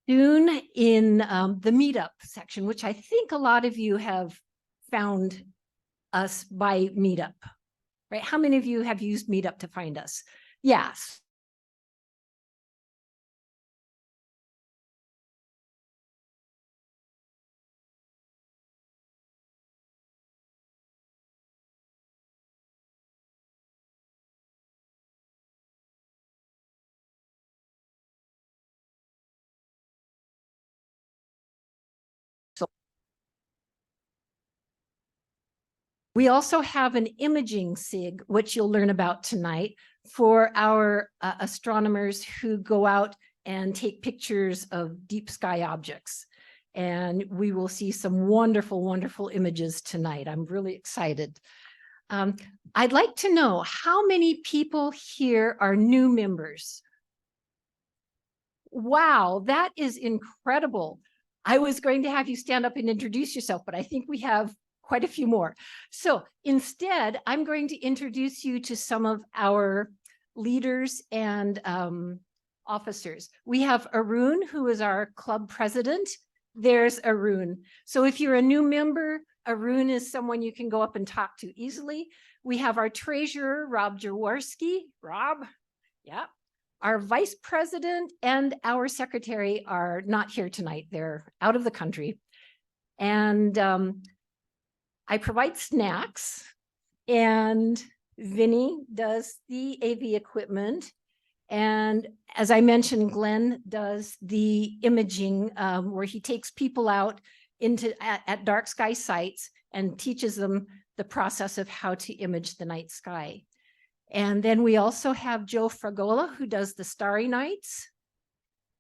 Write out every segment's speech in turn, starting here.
soon in the meetup section, which I think a lot of you have found us by meetup, right? How many of you have used meetup to find us? Yes. We also have an imaging SIG, which you'll learn about tonight, for our astronomers who go out and take pictures of deep sky objects. And we will see some wonderful, wonderful images tonight. I'm really excited. I'd like to know how many people here are new members? Wow, that is incredible. I was going to have you stand up and introduce yourself, but I think we have quite a few more. So instead, I'm going to introduce you to some of our leaders and officers. We have Arun, who is our club president. There's Arun. So if you're a new member, Arun is someone you can go up and talk to easily. We have our treasurer, Rob Jaworski. Rob, yeah. Our vice president and our secretary are not here tonight. They're out of the country. And I provide snacks, and Vinny does the AV equipment. And as I mentioned, Glenn does the imaging, where he takes people out at dark sky sites and teaches them the process of how to image the night sky. And then we also have Joe Fragola, who does the starry nights.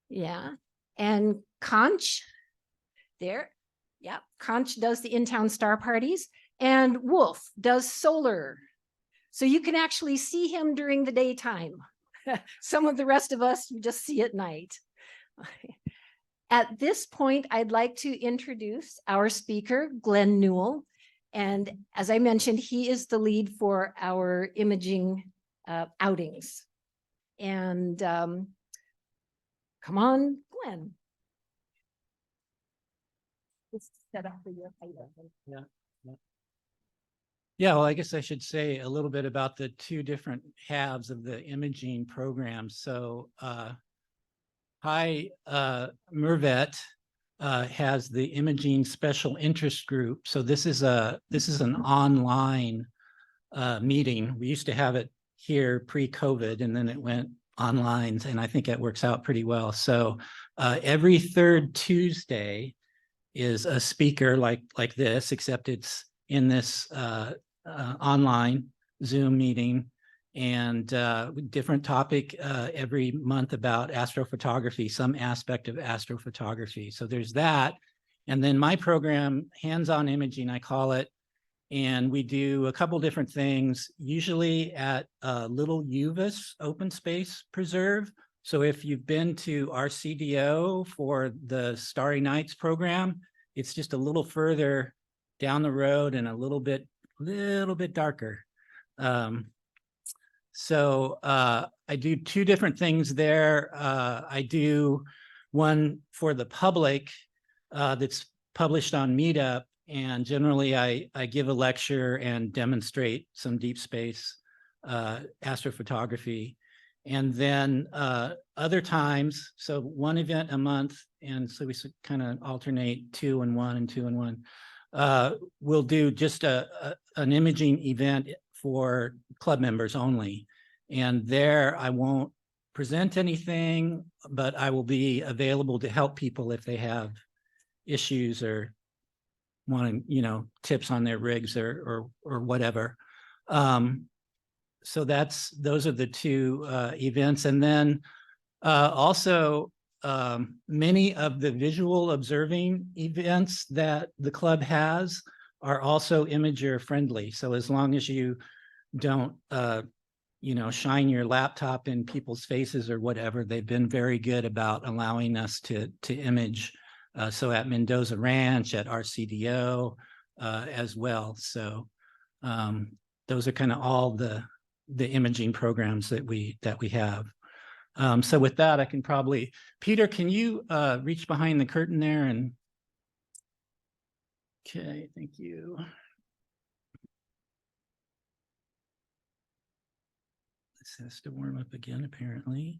Yeah. And Conch, there. Yeah. Conch does the in-town star parties. And Wolf does solar. So you can actually see him during the daytime. Some of the rest of us, you just see at night. At this point, I'd like to introduce our speaker, Glenn Newell. And as I mentioned, he is the lead for our imaging outings. And come on, Glenn. It's set up for your item. Yeah, well, I guess I should say a little bit about the two different halves of the imaging program. So Mervet has the imaging special interest group. So this is an online meeting. We used to have it here pre-COVID, and then it went online, and I think it works out pretty well. So every third Tuesday is a speaker like this, except it's in this online Zoom meeting, and different topic every month about astrophotography, some aspect of astrophotography. So there's that. And then my program, hands-on imaging, I call it, and we do a couple different things, usually at Little Uvis Open Space Preserve. So if you've been to our CDO for the Starry Nights program, it's just a little further down the road and a little bit darker. So I do two different things there. I do one for the public that's published on Meetup, and generally I give a lecture and demonstrate some deep space astrophotography. And then other times, so one event a month, and so we kind of alternate 2 and 1 and 2 and 1. We'll do just an imaging event for club members only. And there I won't present anything, but I will be available to help people if they have issues or want to, tips on their rigs or whatever. So those are the two events. And then also many of the visual observing events that the club has are also imager friendly. So as long as you don't, shine your laptop in people's faces or whatever, they've been very good about allowing us to image. So at Mendoza Ranch, at RCDO as well. So those are kind of all the imaging programs that we have. So with that, I can probably, Peter, can you reach behind the curtain there and, okay, thank you. This has to warm up again, apparently.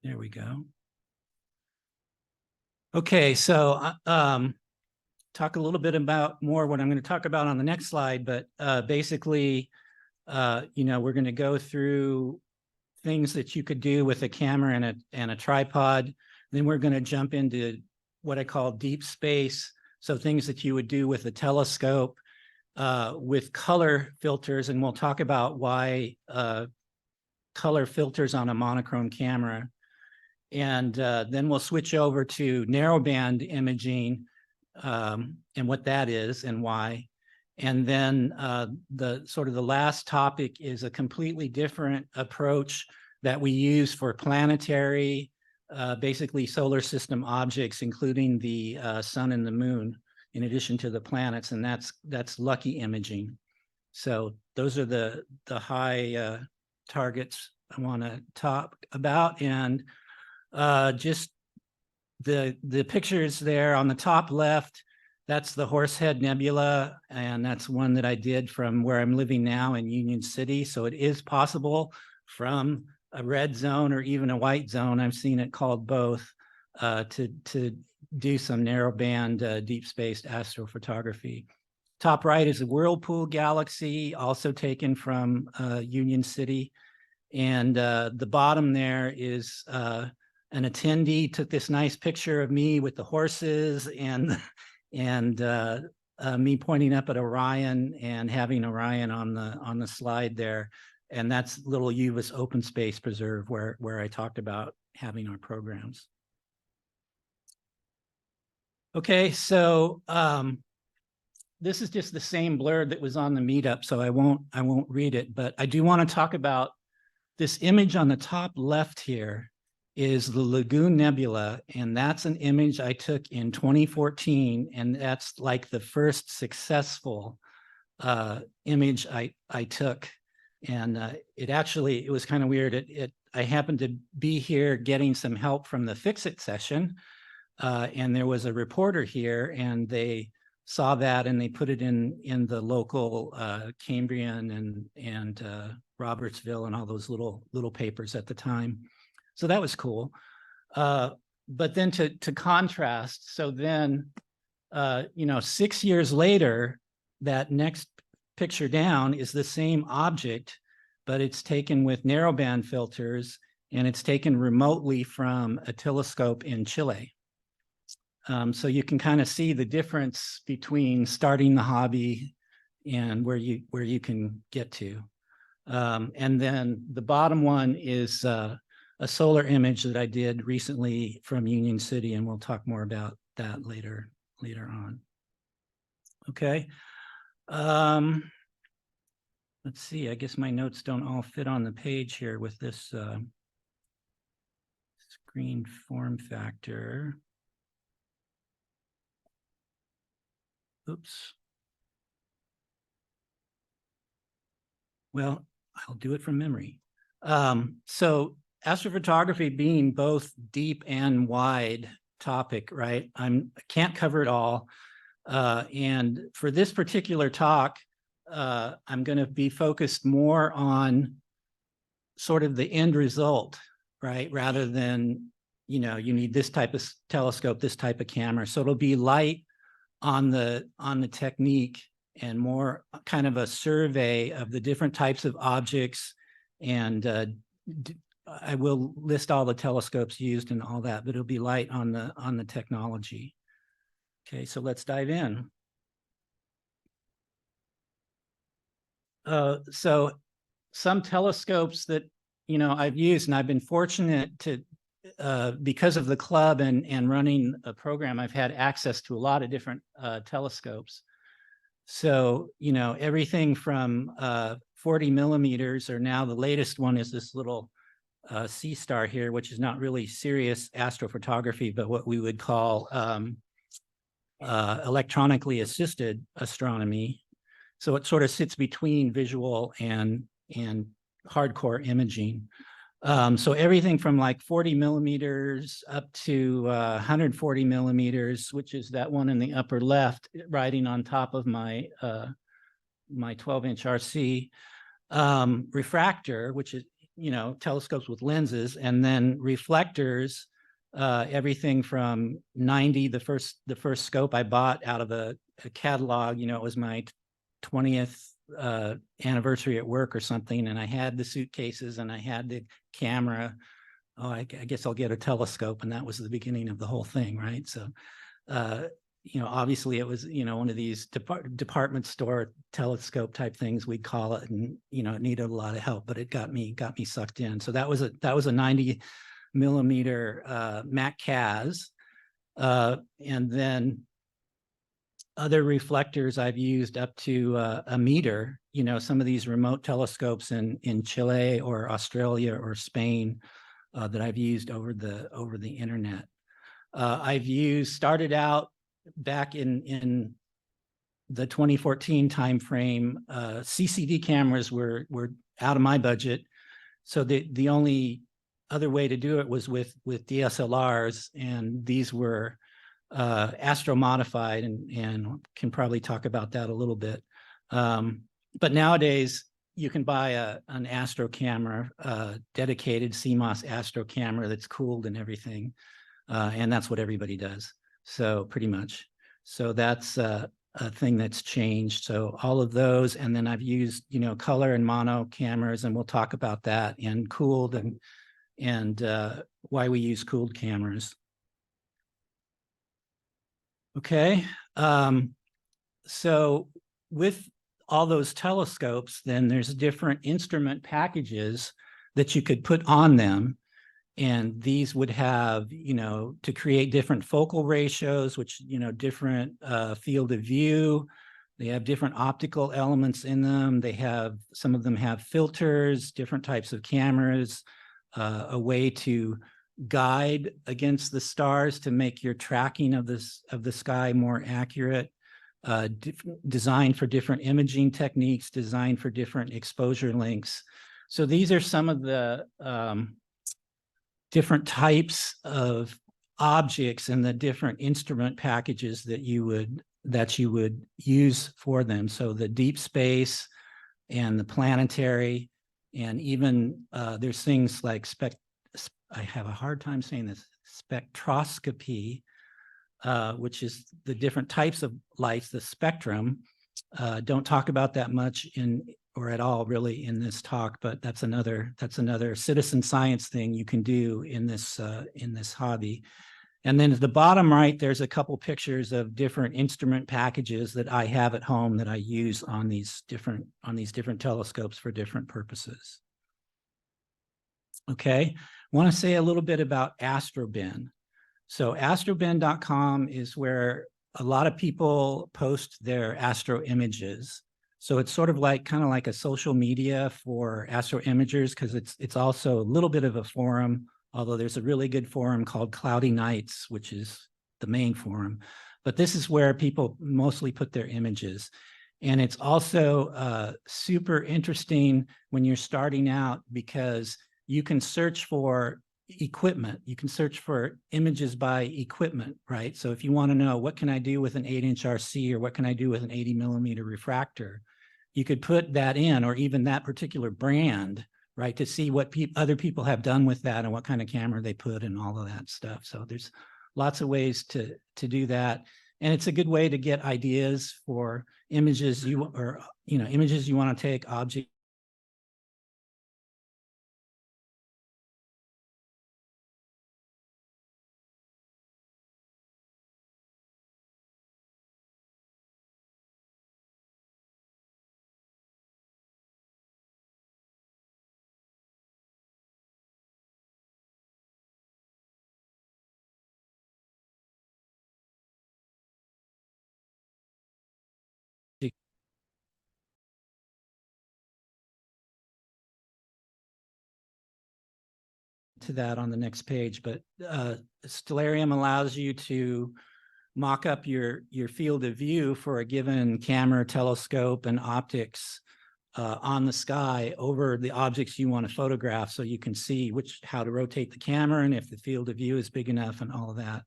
There we go. Okay, so talk a little bit about more what I'm going to talk about on the next slide, but basically, you know, we're going to go through things that you could do with a camera and a tripod. Then we're going to jump into what I call deep space. So things that you would do with a telescope, with color filters, and we'll talk about why color filters on a monochrome camera. And then we'll switch over to narrowband imaging and what that is and why. And then the sort of the last topic is a completely different approach that we use for planetary, basically solar system objects, including the sun and the moon, in addition to the planets, and that's lucky imaging. So those are the high targets I want to talk about. And just the pictures there on the top left, that's the Horsehead Nebula, and that's one that I did from where I'm living now in Union City. So it is possible from a red zone or even a white zone, I've seen it called both, to do some narrowband deep space astrophotography. Top right is a Whirlpool galaxy, also taken from Union City. And the bottom there is an attendee took this nice picture of me with the horses and me pointing up at Orion and having Orion on the slide there. And that's Little Uvis Open Space Preserve where I talked about having our programs. Okay, so this is just the same blurb that was on the meetup, so I won't read it, but I do want to talk about this image on the top left here is the Lagoon Nebula, and that's an image I took in 2014, and that's like the first successful image I took. And it was kind of weird. I happened to be here getting some help from the Fix-It session, and there was a reporter here, and they saw that and they put it in the local Cambrian and Robertsville and all those little papers at the time. So that was cool. But then to contrast, so then, 6 years later, that next picture down is the same object, but it's taken with narrowband filters, and it's taken remotely from a telescope in Chile. So you can kind of see the difference between starting the hobby and where you can get to. And then the bottom one is a solar image that I did recently from Union City, and we'll talk more about that later on. Okay. Let's see, I guess my notes don't all fit on the page here with this screen form factor. Oops. Well, I'll do it from memory. So astrophotography being both deep and wide topic, right? I can't cover it all. And for this particular talk, I'm going to be focused more on sort of the end result, right? Rather than, you need this type of telescope, this type of camera. So it'll be light on the technique and more kind of a survey of the different types of objects. And I will list all the telescopes used and all that, but it'll be light on the technology. Okay, so let's dive in. So some telescopes that, I've used, and I've been fortunate to, because of the club and running a program, I've had access to a lot of different telescopes. So, everything from 40 millimeters, or now the latest one is this little sea star here, which is not really serious astrophotography, but what we would call electronically assisted astronomy. So it sort of sits between visual and hardcore imaging. So everything from like 40 millimeters up to 140 millimeters, which is that one in the upper left, riding on top of my my 12-inch RC, refractor, which is, you know, telescopes with lenses, and then reflectors, everything from 90, the first scope I bought out of a catalog, you know, it was my 20th anniversary at work or something, and I had the suitcases and I had the camera. Oh, I guess I'll get a telescope, and that was the beginning of the whole thing, right? So you know, obviously it was, you know, one of these department store telescope type things, we'd call it, and, you know, it needed a lot of help, but it got me sucked in. So that was a 90 millimeter Mac Cas, and then other reflectors I've used up to a meter. You know, some of these remote telescopes in Chile or Australia or Spain that I've used over the internet. I've started out back in the 2014 timeframe. CCD cameras were out of my budget, so the only other way to do it was with DSLRs, and these were astro modified, and can probably talk about that a little bit. But nowadays you can buy an astro camera, dedicated CMOS astro camera that's cooled and everything, and that's what everybody does. So pretty much, so that's a thing that's changed. So all of those, and then I've used, you know, color and mono cameras, and we'll talk about that, and cooled, and why we use cooled cameras. Okay, so with all those telescopes, then there's different instrument packages that you could put on them. And these would have, you know, to create different focal ratios, which, you know, different field of view. They have different optical elements in them. They have, some of them have filters, different types of cameras, a way to guide against the stars to make your tracking of the sky more accurate. Designed for different imaging techniques, designed for different exposure lengths. So these are some of the different types of objects and the different instrument packages that you would use for them. So the deep space and the planetary, and even there's things like I have a hard time saying this, spectroscopy, which is the different types of lights, the spectrum. Don't talk about that much or at all really in this talk, but that's another citizen science thing you can do in this hobby. And then at the bottom right, there's a couple pictures of different instrument packages that I have at home that I use on these different telescopes for different purposes. Okay, I want to say a little bit about AstroBin. So astrobin.com is where a lot of people post their astro images. So it's sort of like, kind of like a social media for astro imagers, because it's also a little bit of a forum, although there's a really good forum called Cloudy Nights, which is the main forum. But this is where people mostly put their images. And it's also super interesting when you're starting out, because you can search for equipment. You can search for images by equipment, right? So if you want to know, what can I do with an 8-inch RC, or what can I do with an 80 millimeter refractor, you could put that in, or even that particular brand, right, to see what other people have done with that and what kind of camera they put and all of that stuff. So there's lots of ways to do that. And it's a good way to get ideas for images images you want to take, objects. To that on the next page, but Stellarium allows you to mock up your field of view for a given camera, telescope, and optics on the sky over the objects you want to photograph, so you can see how to rotate the camera and if the field of view is big enough and all of that.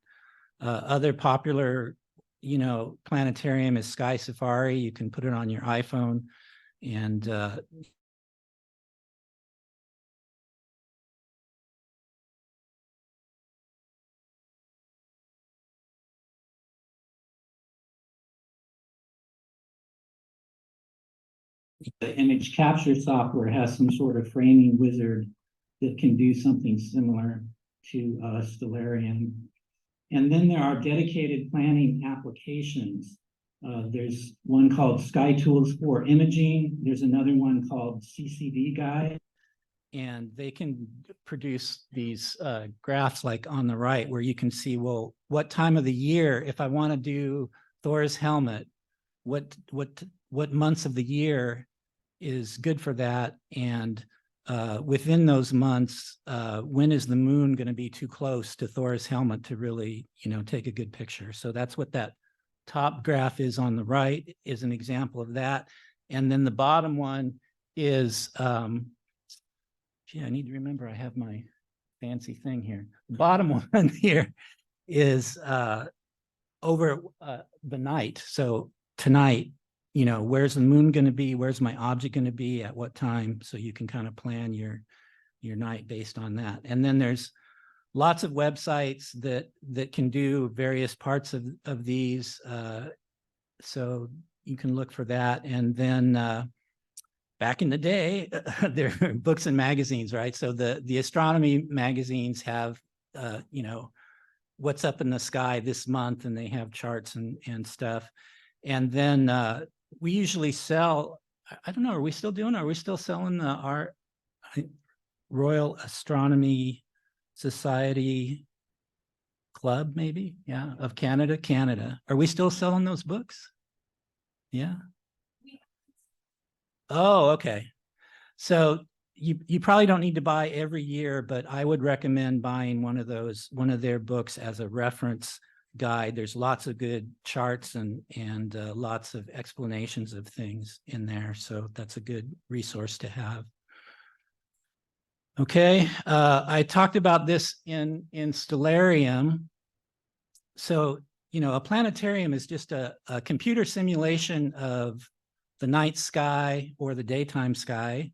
Other popular, planetarium is Sky Safari. You can put it on your iPhone and the image capture software has some sort of framing wizard that can do something similar to Stellarium. And then there are dedicated planning applications. There's one called Sky Tools for Imaging. There's another one called CCD Guide. And they can produce these graphs like on the right, where you can see, well, what time of the year, if I want to do Thor's helmet, what months of the year is good for that, and within those months, when is the moon going to be too close to Thor's helmet to really, take a good picture? So that's what that top graph is on the right, is an example of that. And then the bottom one is, I need to remember I have my fancy thing here. The bottom one here is over the night. So tonight, where's the moon going to be? Where's my object going to be at what time? So you can kind of plan your night based on that. And then there's lots of websites that can do various parts of these. So you can look for that. And then back in the day, there were books and magazines, right? So the astronomy magazines have, what's up in the sky this month, and they have charts and stuff. And then we usually sell, I don't know, are we still selling our Royal Astronomy Society Club, maybe? Yeah, of Canada. Are we still selling those books? Yeah. Oh, okay. So you probably don't need to buy every year, but I would recommend buying one of their books as a reference guide. There's lots of good charts and lots of explanations of things in there. So that's a good resource to have. Okay, I talked about this in Stellarium. So, a planetarium is just a computer simulation of the night sky or the daytime sky,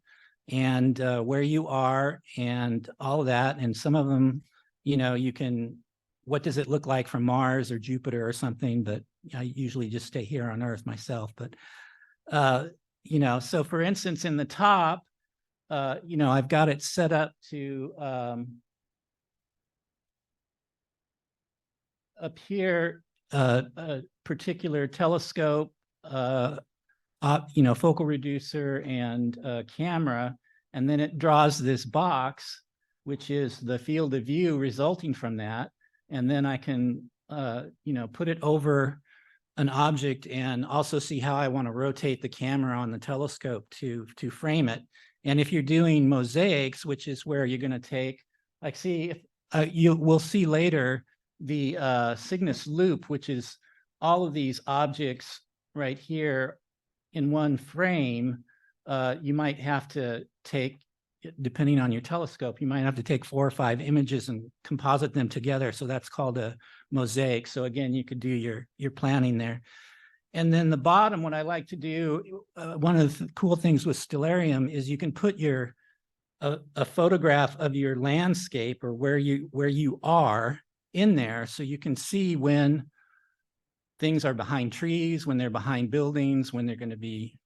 and where you are and all of that. And some of them, you can, what does it look like from Mars or Jupiter or something? But I usually just stay here on Earth myself. But, so for instance, in the top, I've got it set up to up here, a particular telescope, focal reducer and camera, and then it draws this box, which is the field of view resulting from that. And then I can, put it over an object and also see how I want to rotate the camera on the telescope to frame it. And if you're doing mosaics, which is where you're going to take, like, see, if we'll see later the Cygnus loop, which is all of these objects right here in one frame. You might have to take, depending on your telescope, you might have to take 4 or 5 images and composite them together. So that's called a mosaic. So again, you could do your planning there. And then the bottom, what I like to do, one of the cool things with Stellarium is you can put a photograph of your landscape or where you are in there, so you can see when things are behind trees, when they're behind buildings, when they're going to be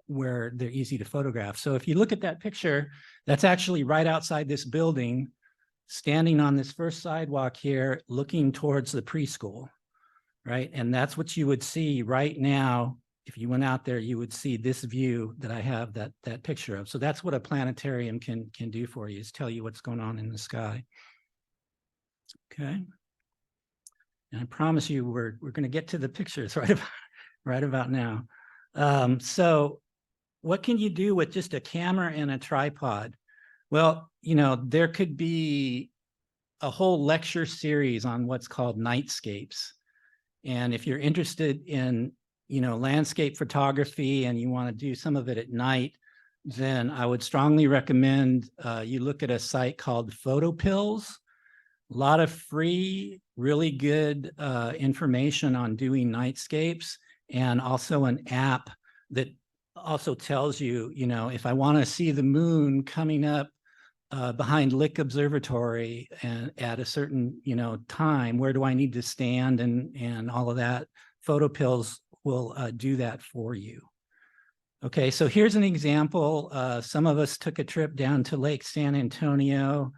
where they're easy to photograph. So if you look at that picture, that's actually right outside this building, standing on this first sidewalk here, looking towards the preschool, right? And that's what you would see right now. If you went out there, you would see this view that I have that picture of. So that's what a planetarium can do for you, is tell you what's going on in the sky. Okay. And I promise you, we're going to get to the pictures right about now. So what can you do with just a camera and a tripod? Well, there could be a whole lecture series on what's called nightscapes. And if you're interested in, landscape photography and you want to do some of it at night, then I would strongly recommend you look at a site called PhotoPills. A lot of free, really good information on doing nightscapes, and also an app that also tells you, if I want to see the moon coming up behind Lick Observatory and at a certain, time, where do I need to stand and all of that, PhotoPills will do that for you. Okay, so here's an example. Some of us took a trip down to Lake San Antonio,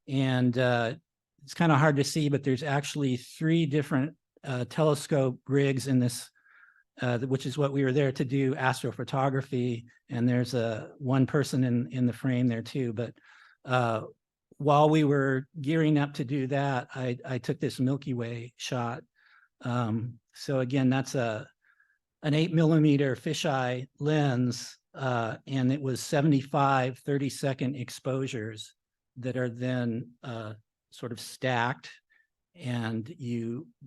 and it's kind of hard to see, but there's actually 3 different telescope rigs in this, which is what we were there to do, astrophotography. And there's one person in the frame there too. But while we were gearing up to do that, I took this Milky Way shot. So again, that's an 8mm fisheye lens, and it was 75 30-second exposures that are then sort of stacked. And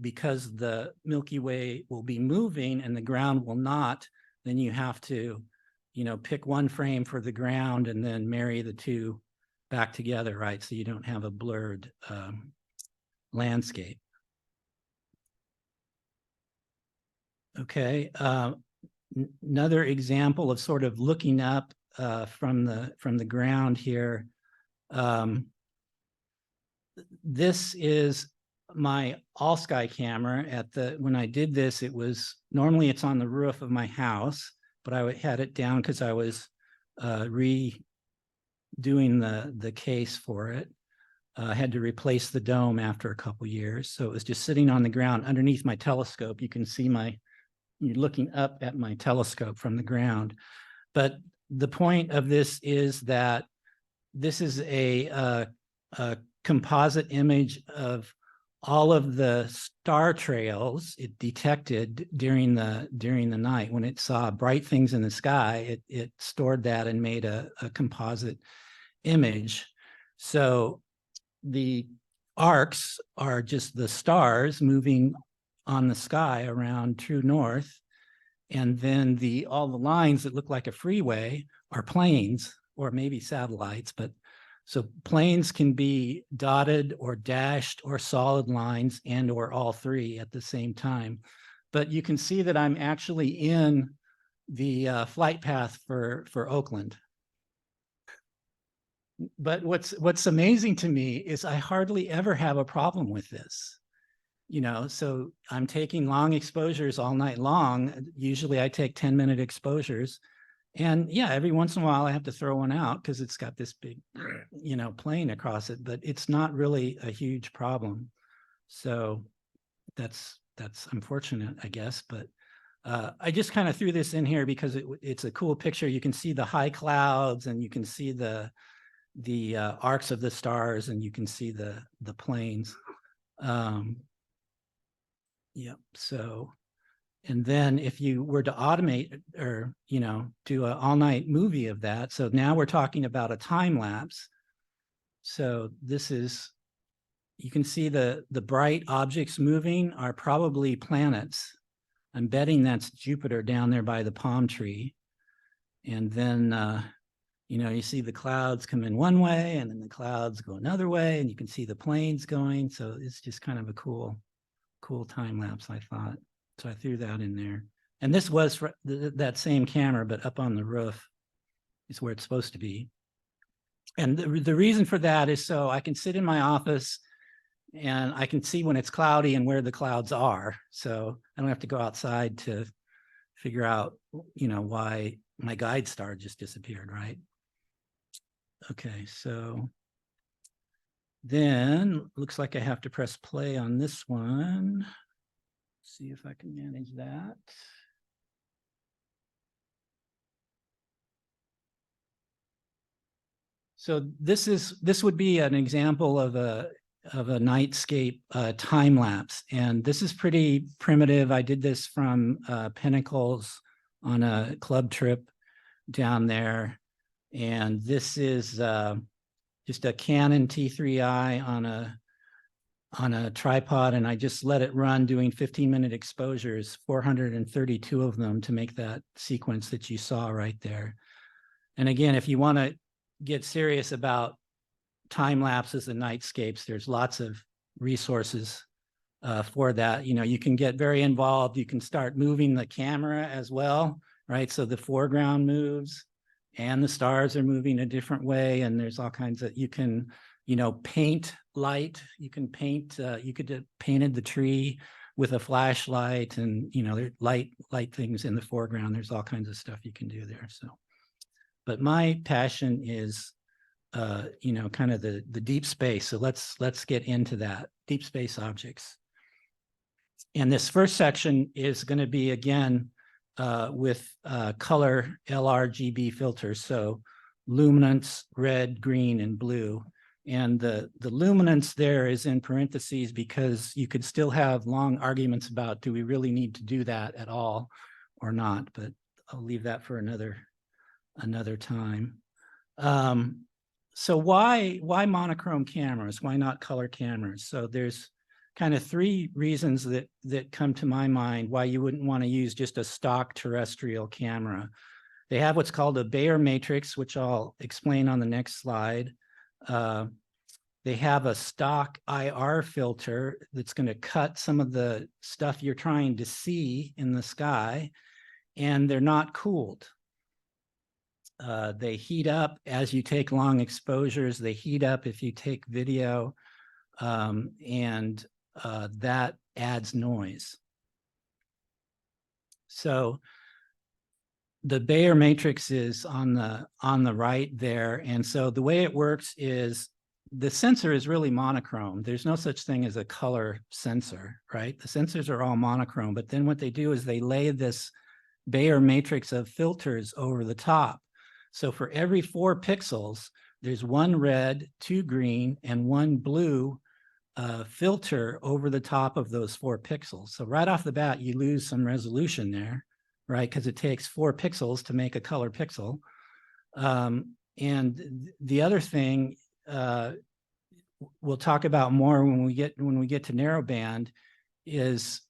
because the Milky Way will be moving and the ground will not, then you have to, pick one frame for the ground and then marry the 2 back together, right? So you don't have a blurred landscape. Okay, another example of sort of looking up from the ground here. This is my all sky camera. When I did this, normally it's on the roof of my house, but I had it down because I was redoing the case for it. I had to replace the dome after a couple years, so it was just sitting on the ground underneath my telescope. You can see you're looking up at my telescope from the ground. But the point of this is that this is a composite image of all of the star trails it detected during the night. When it saw bright things in the sky, it stored that and made a composite image. So the arcs are just the stars moving on the sky around true north, and then all the lines that look like a freeway are planes or maybe satellites. But so planes can be dotted or dashed or solid lines and or all 3 at the same time. But you can see that I'm actually in the flight path for Oakland. But what's amazing to me is I hardly ever have a problem with this. So I'm taking long exposures all night long. Usually I take 10-minute exposures. And yeah, every once in a while I have to throw one out because it's got this big, plane across it, but it's not really a huge problem. So that's unfortunate, I guess. But I just kind of threw this in here because it's a cool picture. You can see the high clouds and you can see the arcs of the stars, and you can see the planes. Yep. So, and then if you were to automate or, do an all-night movie of that. So now we're talking about a time lapse. So this is, you can see the bright objects moving are probably planets. I'm betting that's Jupiter down there by the palm tree. And then, you see the clouds come in one way and then the clouds go another way, and you can see the planes going. So it's just kind of a cool time lapse, I thought. So I threw that in there. And this was that same camera, but up on the roof is where it's supposed to be. And the reason for that is so I can sit in my office and I can see when it's cloudy and where the clouds are. So I don't have to go outside to figure out, why my guide star just disappeared, right? Okay, so then looks like I have to press play on this one. See if I can manage that. So this would be an example of a nightscape time lapse, and this is pretty primitive. I did this from Pinnacles on a club trip down there, and this is just a Canon T3i on a on a tripod, and I just let it run doing 15-minute exposures, 432 of them, to make that sequence that you saw right there. And again, if you want to get serious about time lapses and nightscapes, there's lots of resources for that. You know, you can get very involved. You can start moving the camera as well, right? So the foreground moves and the stars are moving a different way. And there's all kinds of, you can, you know, paint light. You can paint, you could have painted the tree with a flashlight, and, you know, there light things in the foreground. There's all kinds of stuff you can do there. So, but my passion is, you know, kind of the deep space. So let's get into that, deep space objects. And this first section is going to be, again, with color LRGB filters. So luminance, red, green, and blue. And the luminance there is in parentheses because you could still have long arguments about, do we really need to do that at all or not? But I'll leave that for another time. So why monochrome cameras? Why not color cameras? So there's kind of three reasons that come to my mind why you wouldn't want to use just a stock terrestrial camera. They have what's called a Bayer matrix, which I'll explain on the next slide. They have a stock IR filter that's going to cut some of the stuff you're trying to see in the sky, and they're not cooled. They heat up as you take long exposures. They heat up if you take video, and that adds noise. So the Bayer matrix is on the right there. And so the way it works is the sensor is really monochrome. There's no such thing as a color sensor, right? The sensors are all monochrome, but then what they do is they lay this Bayer matrix of filters over the top. So for every 4 pixels, there's 1 red, 2 green, and 1 blue filter over the top of those 4 pixels. So right off the bat, you lose some resolution there, right? Because it takes 4 pixels to make a color pixel. And the other thing we'll talk about more when we get to narrowband is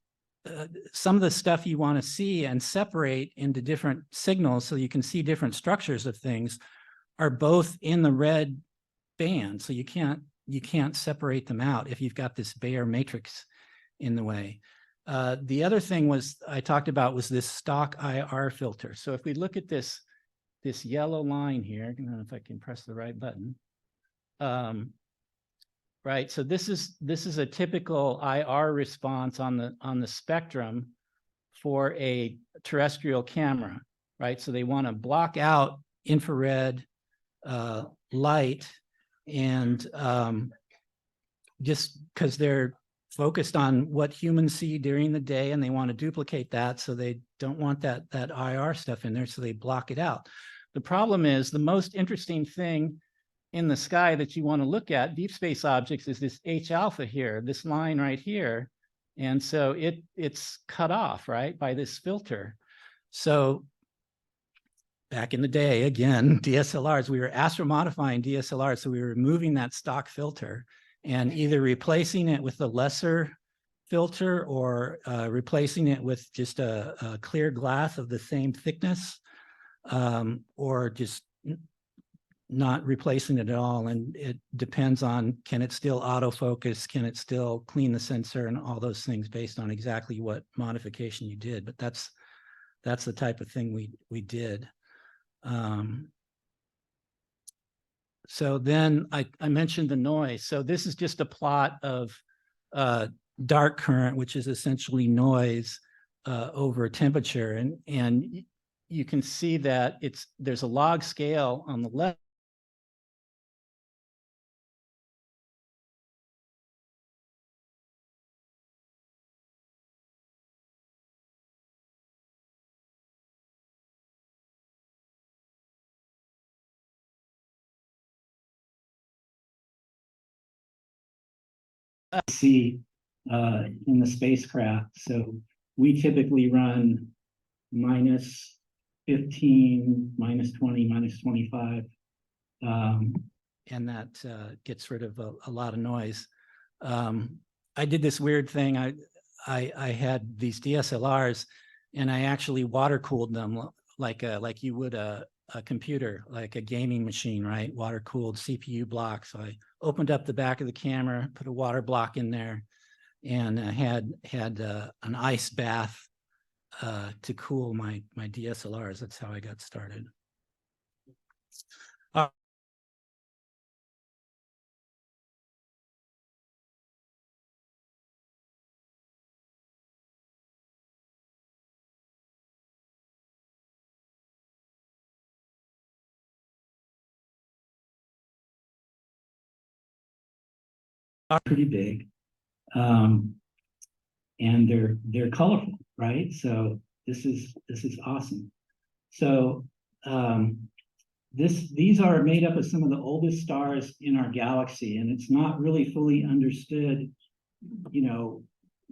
some of the stuff you want to see and separate into different signals so you can see different structures of things are both in the red band. So you can't separate them out if you've got this Bayer matrix in the way. The other thing I talked about was this stock IR filter. So if we look at this yellow line here, I don't know if I can press the right button. Right, so this is a typical IR response on the spectrum for a terrestrial camera, right? So they want to block out infrared light, and just because they're focused on what humans see during the day, and they want to duplicate that, so they don't want that IR stuff in there, so they block it out. The problem is the most interesting thing in the sky that you want to look at, deep space objects, is this H alpha here, this line right here. And so it's cut off, right, by this filter. So back in the day, again, DSLRs, we were astromodifying DSLRs. So we were removing that stock filter and either replacing it with a lesser filter or replacing it with just a clear glass of the same thickness, or just not replacing it at all. And it depends on, can it still autofocus? Can it still clean the sensor, and all those things based on exactly what modification you did. But that's the type of thing we did. So then I mentioned the noise. So this is just a plot of dark current, which is essentially noise over temperature. And you can see that there's a log scale on the left. See in the spacecraft. So we typically run minus 15, minus 20, minus 25. And that gets rid of a lot of noise. I did this weird thing. I had these DSLRs, and I actually water cooled them like you would a computer, like a gaming machine, right? Water cooled CPU block. So I opened up the back of the camera, put a water block in there, and had an ice bath to cool my DSLRs. That's how I got started. Pretty big, and they're colorful, right? So this is awesome. So these are made up of some of the oldest stars in our galaxy, and it's not really fully understood. You know,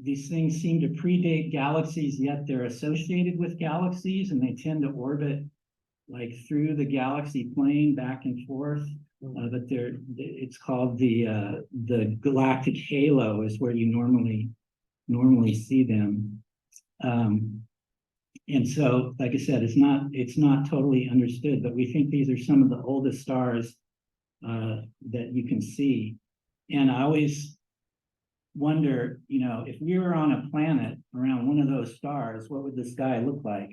these things seem to predate galaxies, yet they're associated with galaxies, and they tend to orbit like through the galaxy plane back and forth. But it's called the galactic halo is where you normally see them. And so, like I said, it's not totally understood, but we think these are some of the oldest stars that you can see. And I always wonder, you know, if we were on a planet around one of those stars, what would the sky look like,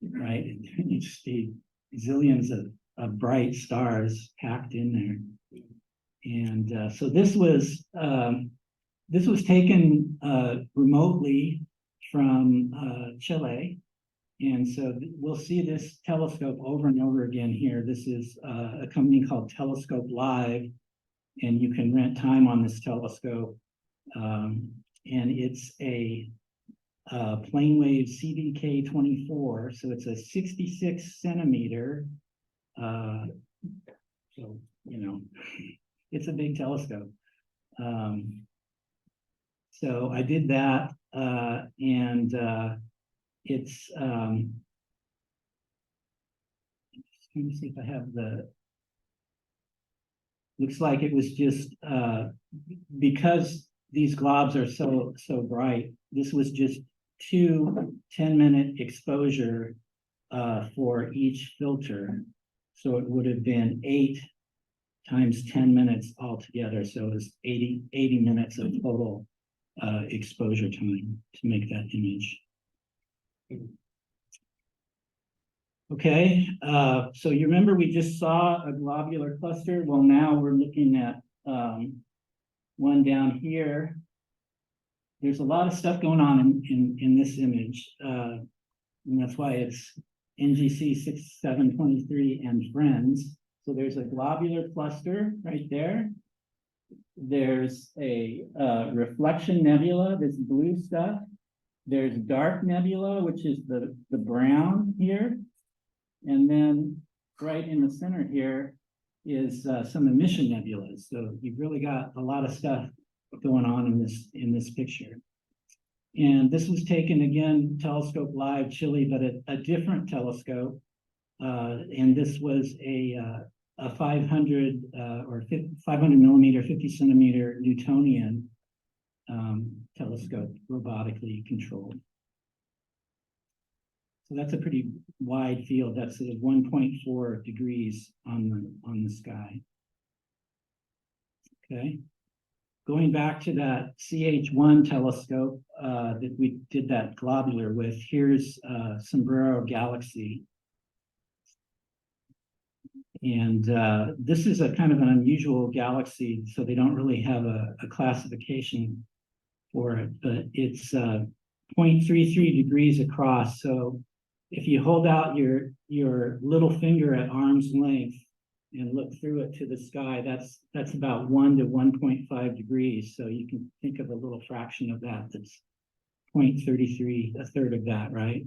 right? You just see zillions of bright stars packed in there. And so this was taken remotely from Chile. And so we'll see this telescope over and over again here. This is a company called Telescope Live, and you can rent time on this telescope. And it's a plane-wave CDK-24, so it's a 66 centimeter. So, you know, it's a big telescope. So I did that, and it's I'm just trying to see if I have looks like it was just because these globs are so bright, this was just 2 10-minute exposure for each filter. So it would have been 8 times 10 minutes altogether. So it was 80 minutes of total exposure time to make that image. Okay, so you remember we just saw a globular cluster. Well, now we're looking at one down here. There's a lot of stuff going on in this image, and that's why it's NGC 6723 and friends. So there's a globular cluster right there. There's a reflection nebula, this blue stuff. There's dark nebula, which is the brown here. And then right in the center here is some emission nebulas. So you've really got a lot of stuff going on in this picture. And this was taken again, Telescope Live, Chile, but a different telescope. And this was a 500 or 500 millimeter, 50 centimeter Newtonian telescope, robotically controlled. So that's a pretty wide field. That's 1.4 degrees on the sky. Okay. Going back to that CH1 telescope that we did that globular with, here's Sombrero Galaxy. And this is a kind of an unusual galaxy, so they don't really have a classification for it, but it's 0.33 degrees across. So if you hold out your little finger at arm's length and look through it to the sky, that's about 1 to 1.5 degrees. So you can think of a little fraction of that that's 0.33, a third of that, right?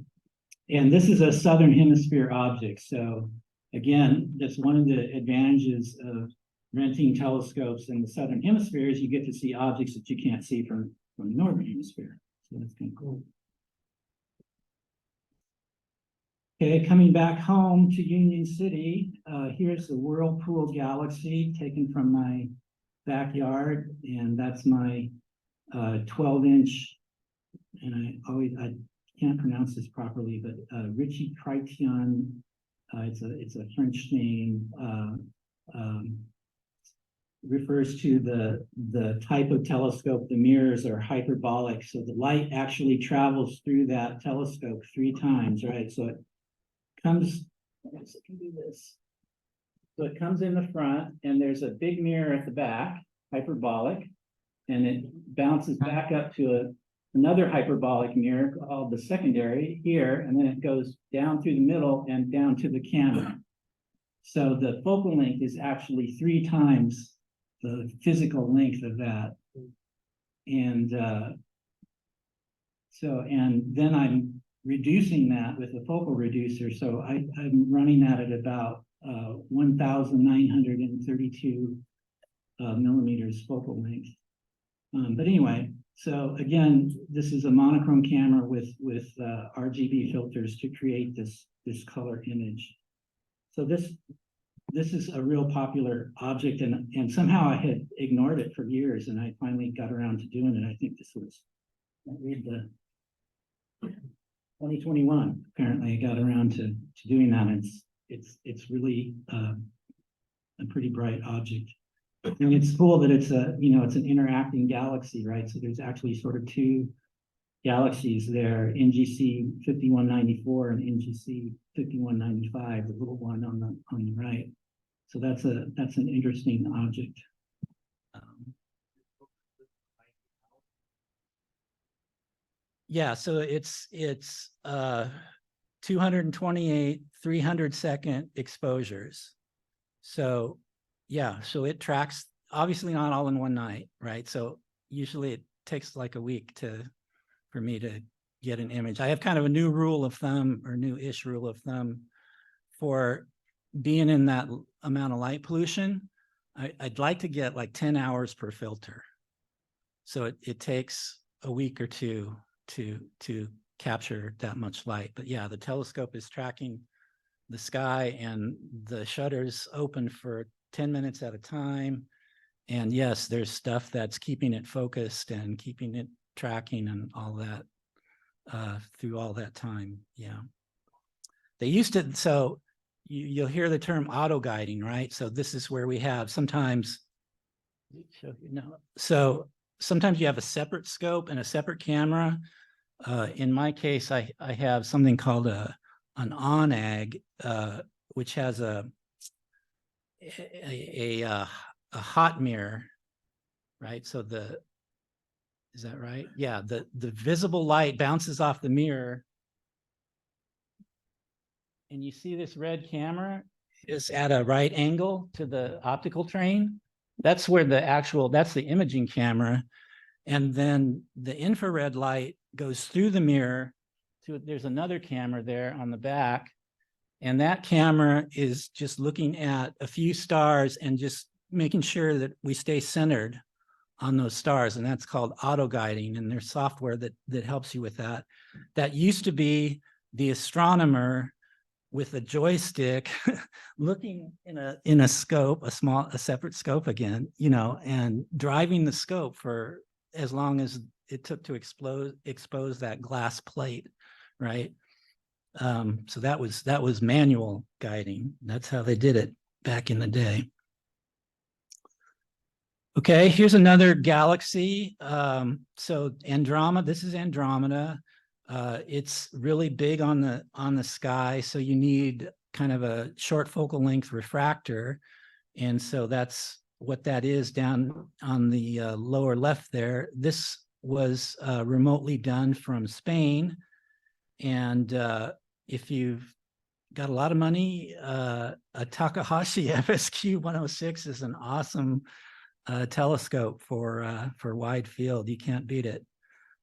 And this is a southern hemisphere object. So again, that's one of the advantages of renting telescopes in the southern hemisphere is you get to see objects that you can't see from the northern hemisphere. So that's kind of cool. Okay, coming back home to Union City, here's the Whirlpool Galaxy taken from my backyard, and that's my 12-inch, and I can't pronounce this properly, but Richie Chrétien, it's a French name, refers to the type of telescope. The mirrors are hyperbolic, so the light actually travels through that telescope 3 times, right? So it comes, I guess it can do this. So it comes in the front, and there's a big mirror at the back, hyperbolic, and it bounces back up to another hyperbolic mirror called the secondary here, and then it goes down through the middle and down to the camera. So the focal length is actually 3 times the physical length of that. And and then I'm reducing that with a focal reducer. So I'm running that at about 1,932 millimeters focal length. But anyway, so again, this is a monochrome camera with RGB filters to create this color image. So this is a real popular object, and somehow I had ignored it for years, and I finally got around to doing it. I think this was, I read the 2021. Apparently, I got around to doing that. And it's really a pretty bright object. And it's cool that it's it's an interacting galaxy, right? So there's actually sort of 2 galaxies there, NGC 5194 and NGC 5195, the little one on the right. So that's an interesting object. Yeah, so it's 228 300-second exposures. So yeah, so it tracks, obviously not all in one night, right? So usually it takes like a week for me to get an image. I have kind of a new rule of thumb, or new-ish rule of thumb, for being in that amount of light pollution. I'd like to get like 10 hours per filter. So it takes a week or 2 to capture that much light. But yeah, the telescope is tracking the sky, and the shutters open for 10 minutes at a time. And yes, there's stuff that's keeping it focused and keeping it tracking and all that through all that time. Yeah. They used to, so you'll hear the term auto guiding, right? So this is where we have sometimes, so sometimes you have a separate scope and a separate camera. In my case, I have something called an ONAG, which has a hot mirror, right? So is that right? Yeah, the visible light bounces off the mirror, and you see this red camera is at a right angle to the optical train. That's where that's the imaging camera. And then the infrared light goes through the mirror there's another camera there on the back. And that camera is just looking at a few stars and just making sure that we stay centered on those stars. And that's called auto guiding. And there's software that helps you with that. That used to be the astronomer with a joystick looking in a scope, a separate scope again, and driving the scope for as long as it took to expose that glass plate, right? So that was manual guiding. That's how they did it back in the day. Okay, here's another galaxy. So Andromeda, this is Andromeda. It's really big on the sky, so you need kind of a short focal length refractor. And so that's what that is down on the lower left there. This was remotely done from Spain. And if you've got a lot of money, a Takahashi FSQ 106 is an awesome telescope for wide field. You can't beat it.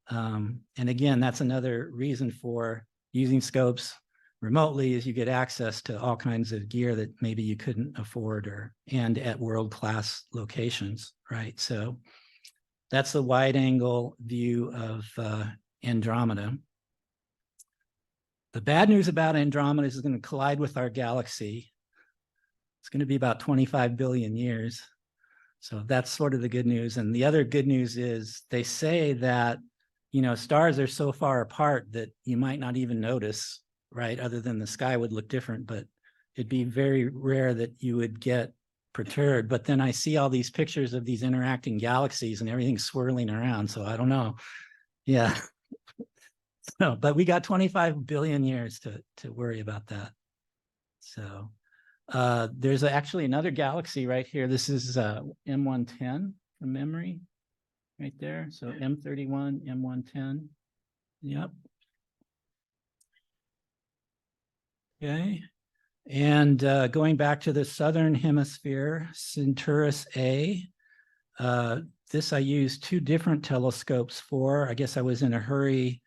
And again, that's another reason for using scopes remotely, is you get access to all kinds of gear that maybe you couldn't afford and at world-class locations, right? So that's the wide angle view of Andromeda. The bad news about Andromeda is it's going to collide with our galaxy. It's going to be about 25 billion years. So that's sort of the good news. And the other good news is they say that, you know, stars are so far apart that you might not even notice, right? Other than the sky would look different, but it'd be very rare that you would get perturbed. But then I see all these pictures of these interacting galaxies and everything swirling around. So I don't know. Yeah. So, but we got 25 billion years to worry about that. So there's actually another galaxy right here. This is M110 from memory right there. So M31, M110. Yep. Okay. And going back to the southern hemisphere, Centaurus A. This I used 2 different telescopes for. I guess I was in a hurry.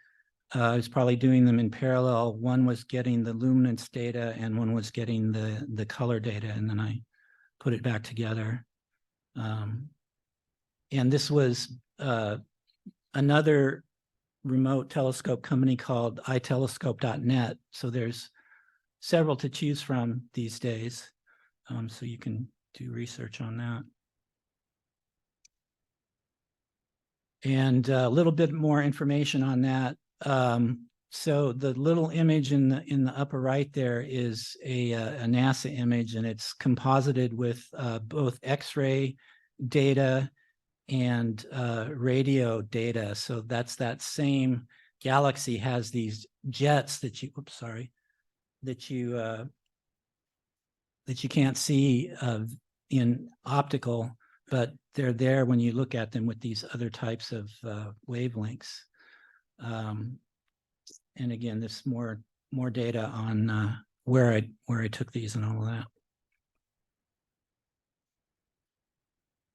I was probably doing them in parallel. One was getting the luminance data and one was getting the color data, and then I put it back together. And this was another remote telescope company called itelescope.net. So there's several to choose from these days. So you can do research on that. And a little bit more information on that. So the little image in the upper right there is a NASA image, and it's composited with both X-ray data and radio data. So that's that same galaxy has these jets that you, oops, sorry, that you can't see in optical, but they're there when you look at them with these other types of wavelengths. And again, there's more data on where I took these and all of that.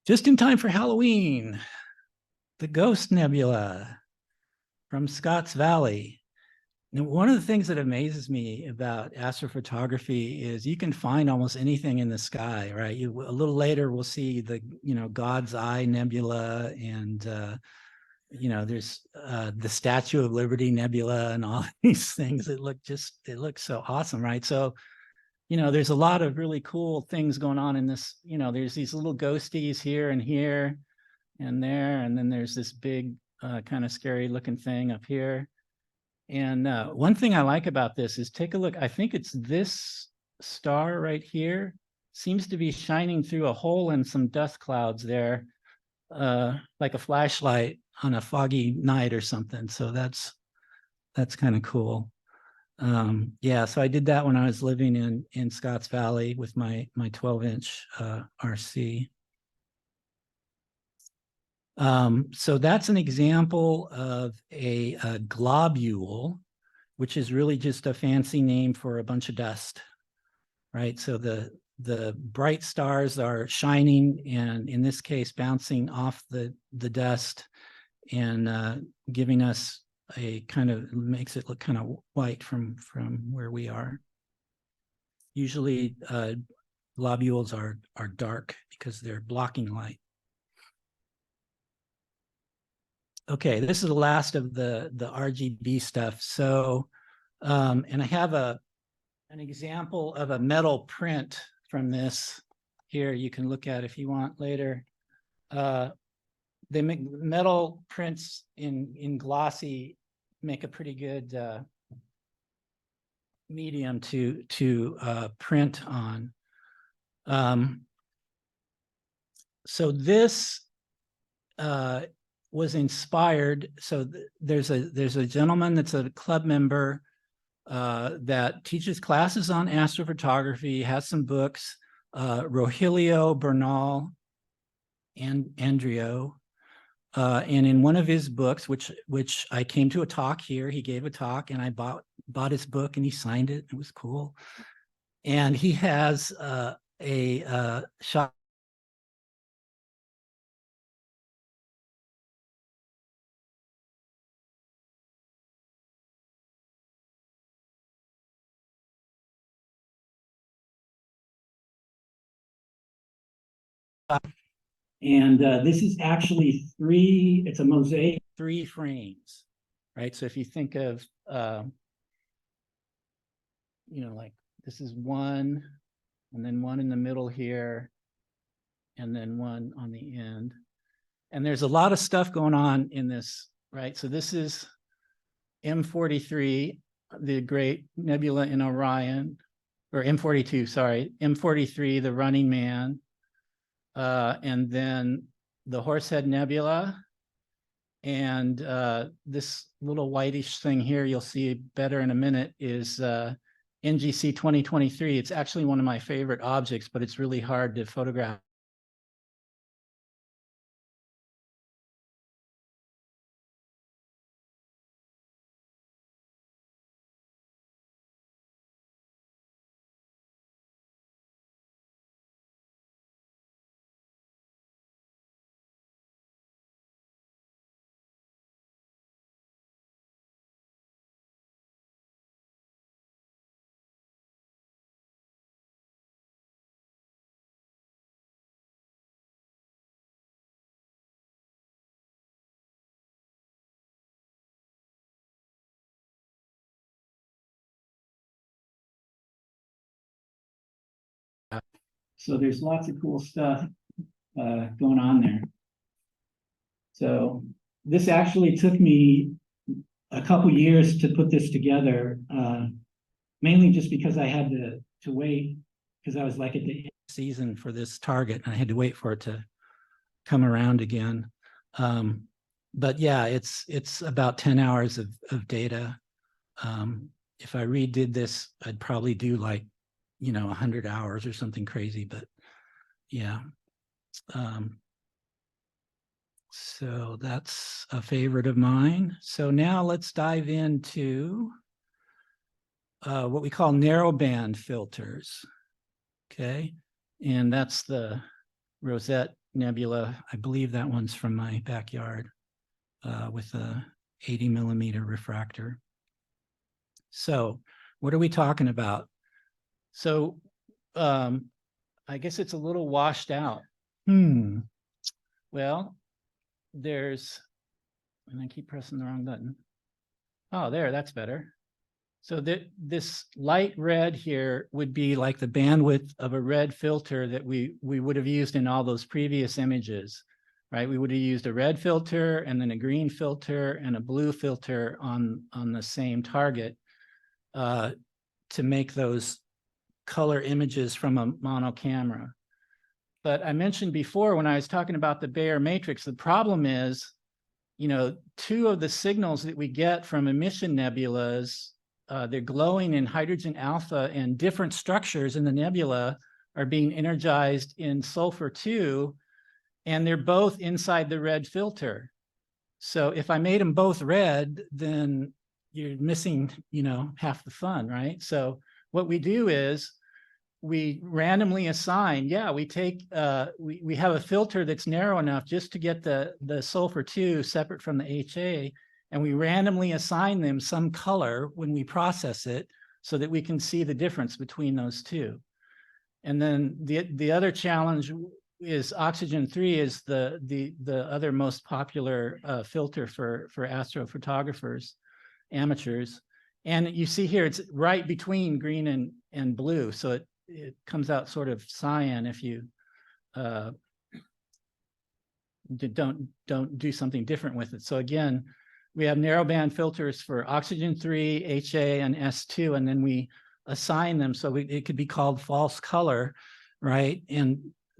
Just in time for Halloween, the Ghost Nebula from Scotts Valley. Now, one of the things that amazes me about astrophotography is you can find almost anything in the sky, right? A little later, we'll see the, God's Eye Nebula, and, there's the Statue of Liberty Nebula and all these things that look so awesome, right? So, there's a lot of really cool things going on in this, there's these little ghosties here and there, and then there's this big kind of scary looking thing up here. And one thing I like about this is take a look. I think it's this star right here seems to be shining through a hole in some dust clouds there, like a flashlight on a foggy night or something. So that's kind of cool. Yeah, so I did that when I was living in Scotts Valley with my 12-inch RC. So that's an example of a globule, which is really just a fancy name for a bunch of dust, right? So the bright stars are shining, and in this case, bouncing off the dust and giving us a kind of, makes it look kind of white from where we are. Usually globules are dark because they're blocking light. Okay, this is the last of the RGB stuff. So, and I have an example of a metal print from this here. You can look at if you want later. They make metal prints in glossy, make a pretty good medium to print on. So this was inspired. So there's a gentleman that's a club member that teaches classes on astrophotography, has some books, Rogelio Bernal and Andrio. And in one of his books, which I came to a talk here, he gave a talk, and I bought his book and he signed it. It was cool. And he has a shot and this is actually it's a mosaic, 3 frames, right? So if you think of, like this is one, and then one in the middle here, and then one on the end. And there's a lot of stuff going on in this, right? So this is M43, the great nebula in Orion, or M42, sorry, M43, the Running Man, and then the Horsehead Nebula, and this little whitish thing here, you'll see better in a minute, is NGC 2023. It's actually one of my favorite objects, but it's really hard to photograph. So there's lots of cool stuff going on there. So this actually took me a couple years to put this together, mainly just because I had to wait, because I was like at the season for this target, and I had to wait for it to come around again. But yeah, it's about 10 hours of data. If I redid this, I'd probably do like, 100 hours or something crazy, but yeah. So that's a favorite of mine. So now let's dive into what we call narrowband filters. Okay, and that's the Rosette Nebula. I believe that one's from my backyard with a 80 millimeter refractor. So what are we talking about? So I guess it's a little washed out. Well, there's, and I keep pressing the wrong button. Oh, there, that's better. So this light red here would be like the bandwidth of a red filter that we would have used in all those previous images, right? We would have used a red filter and then a green filter and a blue filter on the same target to make those color images from a mono camera. But I mentioned before when I was talking about the Bayer matrix, the problem is, two of the signals that we get from emission nebulas, they're glowing in hydrogen alpha, and different structures in the nebula are being energized in sulfur 2, and they're both inside the red filter. So if I made them both red, then you're missing, half the fun, right? So what we do is we randomly assign, we take, we have a filter that's narrow enough just to get the sulfur 2 separate from the HA, and we randomly assign them some color when we process it so that we can see the difference between those two. And then the other challenge is oxygen 3 is the other most popular filter for astrophotographers, amateurs. And you see here, it's right between green and blue. So it comes out sort of cyan if you don't do something different with it. So again, we have narrowband filters for oxygen 3, HA, and S2, and then we assign them so it could be called false color, right? And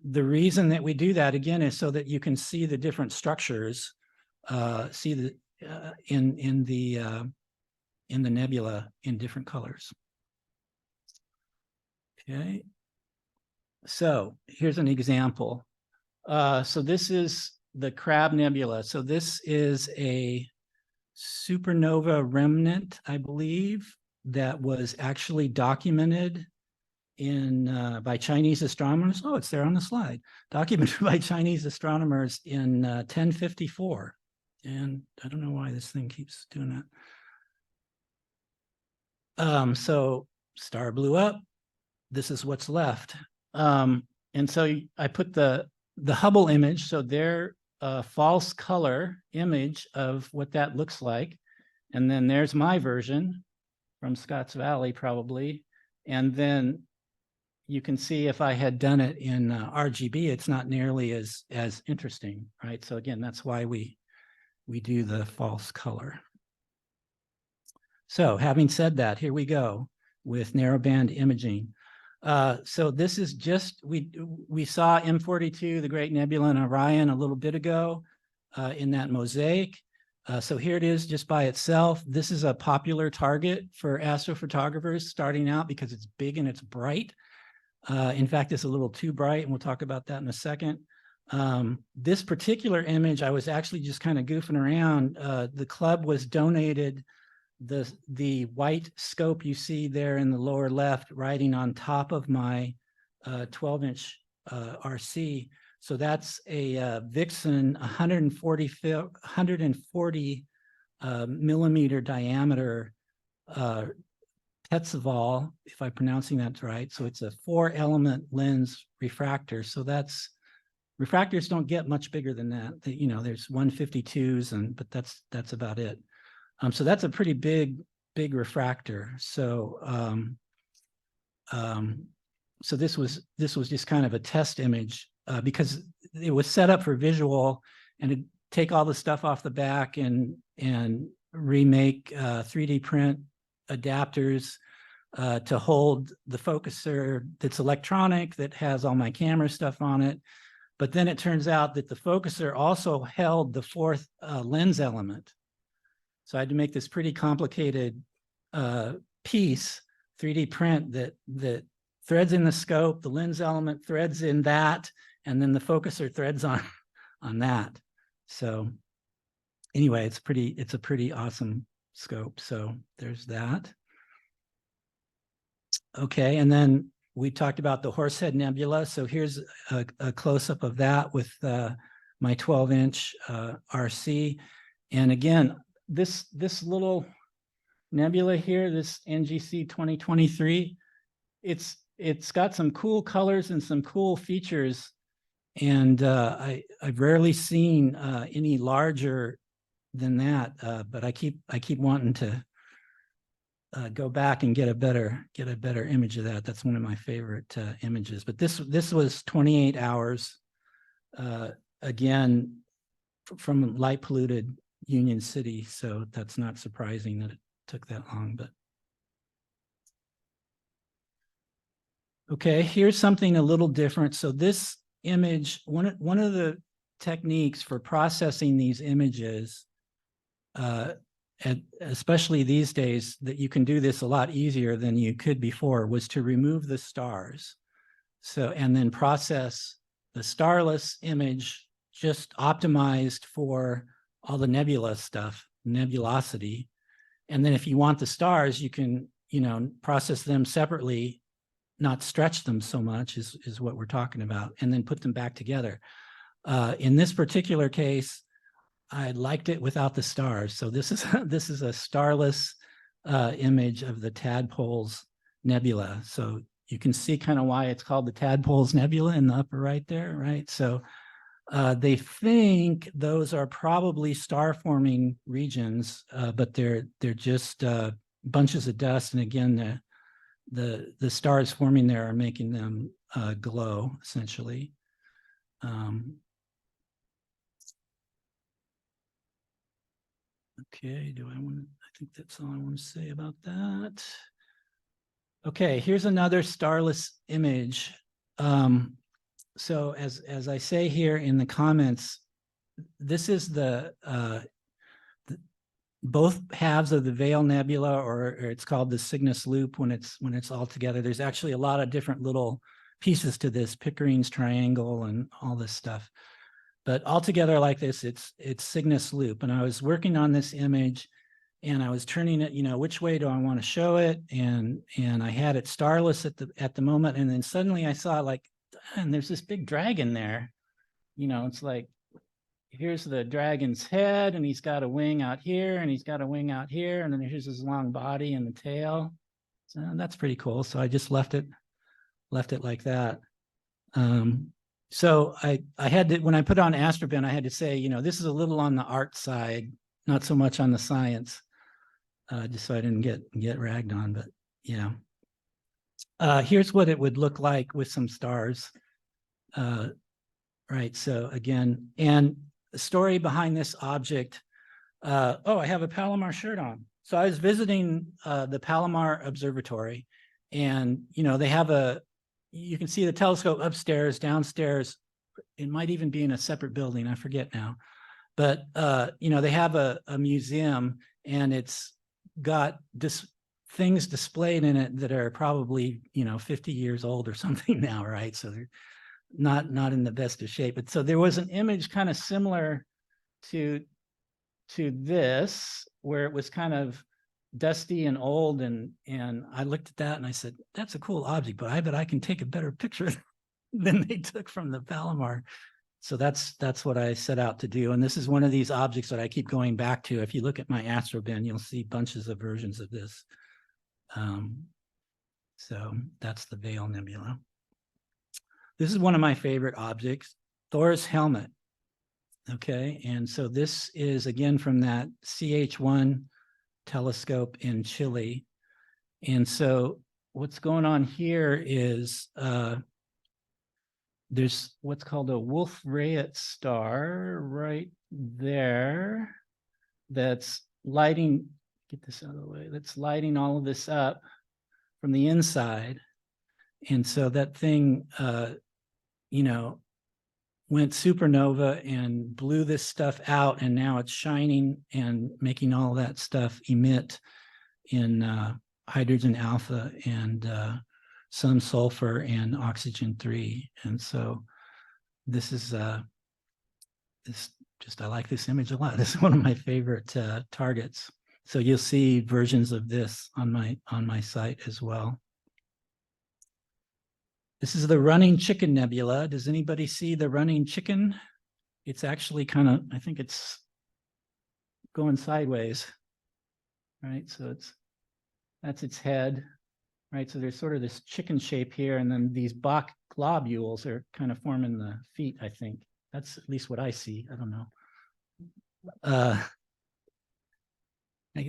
the reason that we do that again is so that you can see the different structures, see the in the nebula in different colors. Okay, so here's an example. So this is the Crab Nebula. So this is a supernova remnant, I believe, that was actually documented by Chinese astronomers. Oh, it's there on the slide. Documented by Chinese astronomers in 1054. And I don't know why this thing keeps doing that. So star blew up. This is what's left. And so I put the Hubble image, so their false color image of what that looks like. And then there's my version from Scotts Valley, probably. And then you can see if I had done it in RGB, it's not nearly as interesting, right? So again, that's why we do the false color. So having said that, here we go with narrowband imaging. So this is just, we saw M42, the Great Nebula in Orion, a little bit ago in that mosaic. So here it is just by itself. This is a popular target for astrophotographers starting out because it's big and it's bright. In fact, it's a little too bright, and we'll talk about that in a second. This particular image, I was actually just kind of goofing around. The club was donated the white scope you see there in the lower left riding on top of my 12-inch RC. So that's a Vixen 140 millimeter diameter Petzeval, if I'm pronouncing that right. So it's a 4-element lens refractor. So that's, refractors don't get much bigger than that. You know, there's 152s, but that's about it. So that's a pretty big refractor. So so this was just kind of a test image because it was set up for visual, and to take all the stuff off the back and remake 3D print adapters to hold the focuser that's electronic, that has all my camera stuff on it. But then it turns out that the focuser also held the 4th lens element. So I had to make this pretty complicated piece, 3D print that threads in the scope, the lens element threads in that, and then the focuser threads on that. So anyway, it's a pretty awesome scope. So there's that. Okay, and then we talked about the Horsehead Nebula. So here's a close-up of that with my 12-inch RC. And again, this little nebula here, this NGC 2023, it's got some cool colors and some cool features. And I've rarely seen any larger than that, but I keep wanting to go back and get a better image of that. That's one of my favorite images. But this was 28 hours, again, from light polluted Union City. So that's not surprising that it took that long. But okay, here's something a little different. So this image, one of the techniques for processing these images, and especially these days, that you can do this a lot easier than you could before, was to remove the stars. So, and then process the starless image just optimized for all the nebula stuff, nebulosity. And then if you want the stars, you can, process them separately, not stretch them so much is what we're talking about, and then put them back together. In this particular case, I liked it without the stars. So this is a starless image of the Tadpoles Nebula. So you can see kind of why it's called the Tadpoles Nebula in the upper right there, right? So they think those are probably star-forming regions, but they're just bunches of dust. And again, the stars forming there are making them glow, essentially. Okay, I think that's all I want to say about that. Okay, here's another starless image. So as I say here in the comments, this is both halves of the Veil Nebula, or it's called the Cygnus Loop when it's all together. There's actually a lot of different little pieces to this, Pickering's triangle and all this stuff. But all together like this, it's Cygnus Loop. And I was working on this image, and I was turning it, which way do I want to show it? And I had it starless at the moment, and then suddenly I saw, like, and there's this big dragon there. It's like, here's the dragon's head, and he's got a wing out here, and he's got a wing out here, and then here's his long body and the tail. So that's pretty cool. So I just left it like that. So I had to, when I put on Astrobin, I had to say, this is a little on the art side, not so much on the science, just so I didn't get ragged on. But yeah. Here's what it would look like with some stars. Right, so again, and the story behind this object, oh, I have a Palomar shirt on. So I was visiting the Palomar Observatory, and they have you can see the telescope upstairs, downstairs. It might even be in a separate building, I forget now. But they have a museum, and it's got things displayed in it that are probably 50 years old or something now, right? So they're not in the best of shape. But so there was an image kind of similar to this, where it was kind of dusty and old, and I looked at that and I said, that's a cool object, but I bet I can take a better picture than they took from the Palomar. So that's what I set out to do. And this is one of these objects that I keep going back to. If you look at my Astro bin, you'll see bunches of versions of this. So that's the Veil Nebula. This is one of my favorite objects, Thor's helmet. Okay, and so this is again from that CH1 telescope in Chile. And so what's going on here is there's what's called a Wolf-Rayet star right there that's lighting, get this out of the way, that's lighting all of this up from the inside. And so that thing, went supernova and blew this stuff out, and now it's shining and making all that stuff emit in hydrogen alpha and some sulfur and oxygen 3. And so this is I like this image a lot. This is one of my favorite targets. So you'll see versions of this on my site as well. This is the Running Chicken Nebula. Does anybody see the running chicken? It's actually kind of, I think it's going sideways, right? So that's its head, right? So there's sort of this chicken shape here, and then these Bach globules are kind of forming the feet, I think. That's at least what I see. I don't know.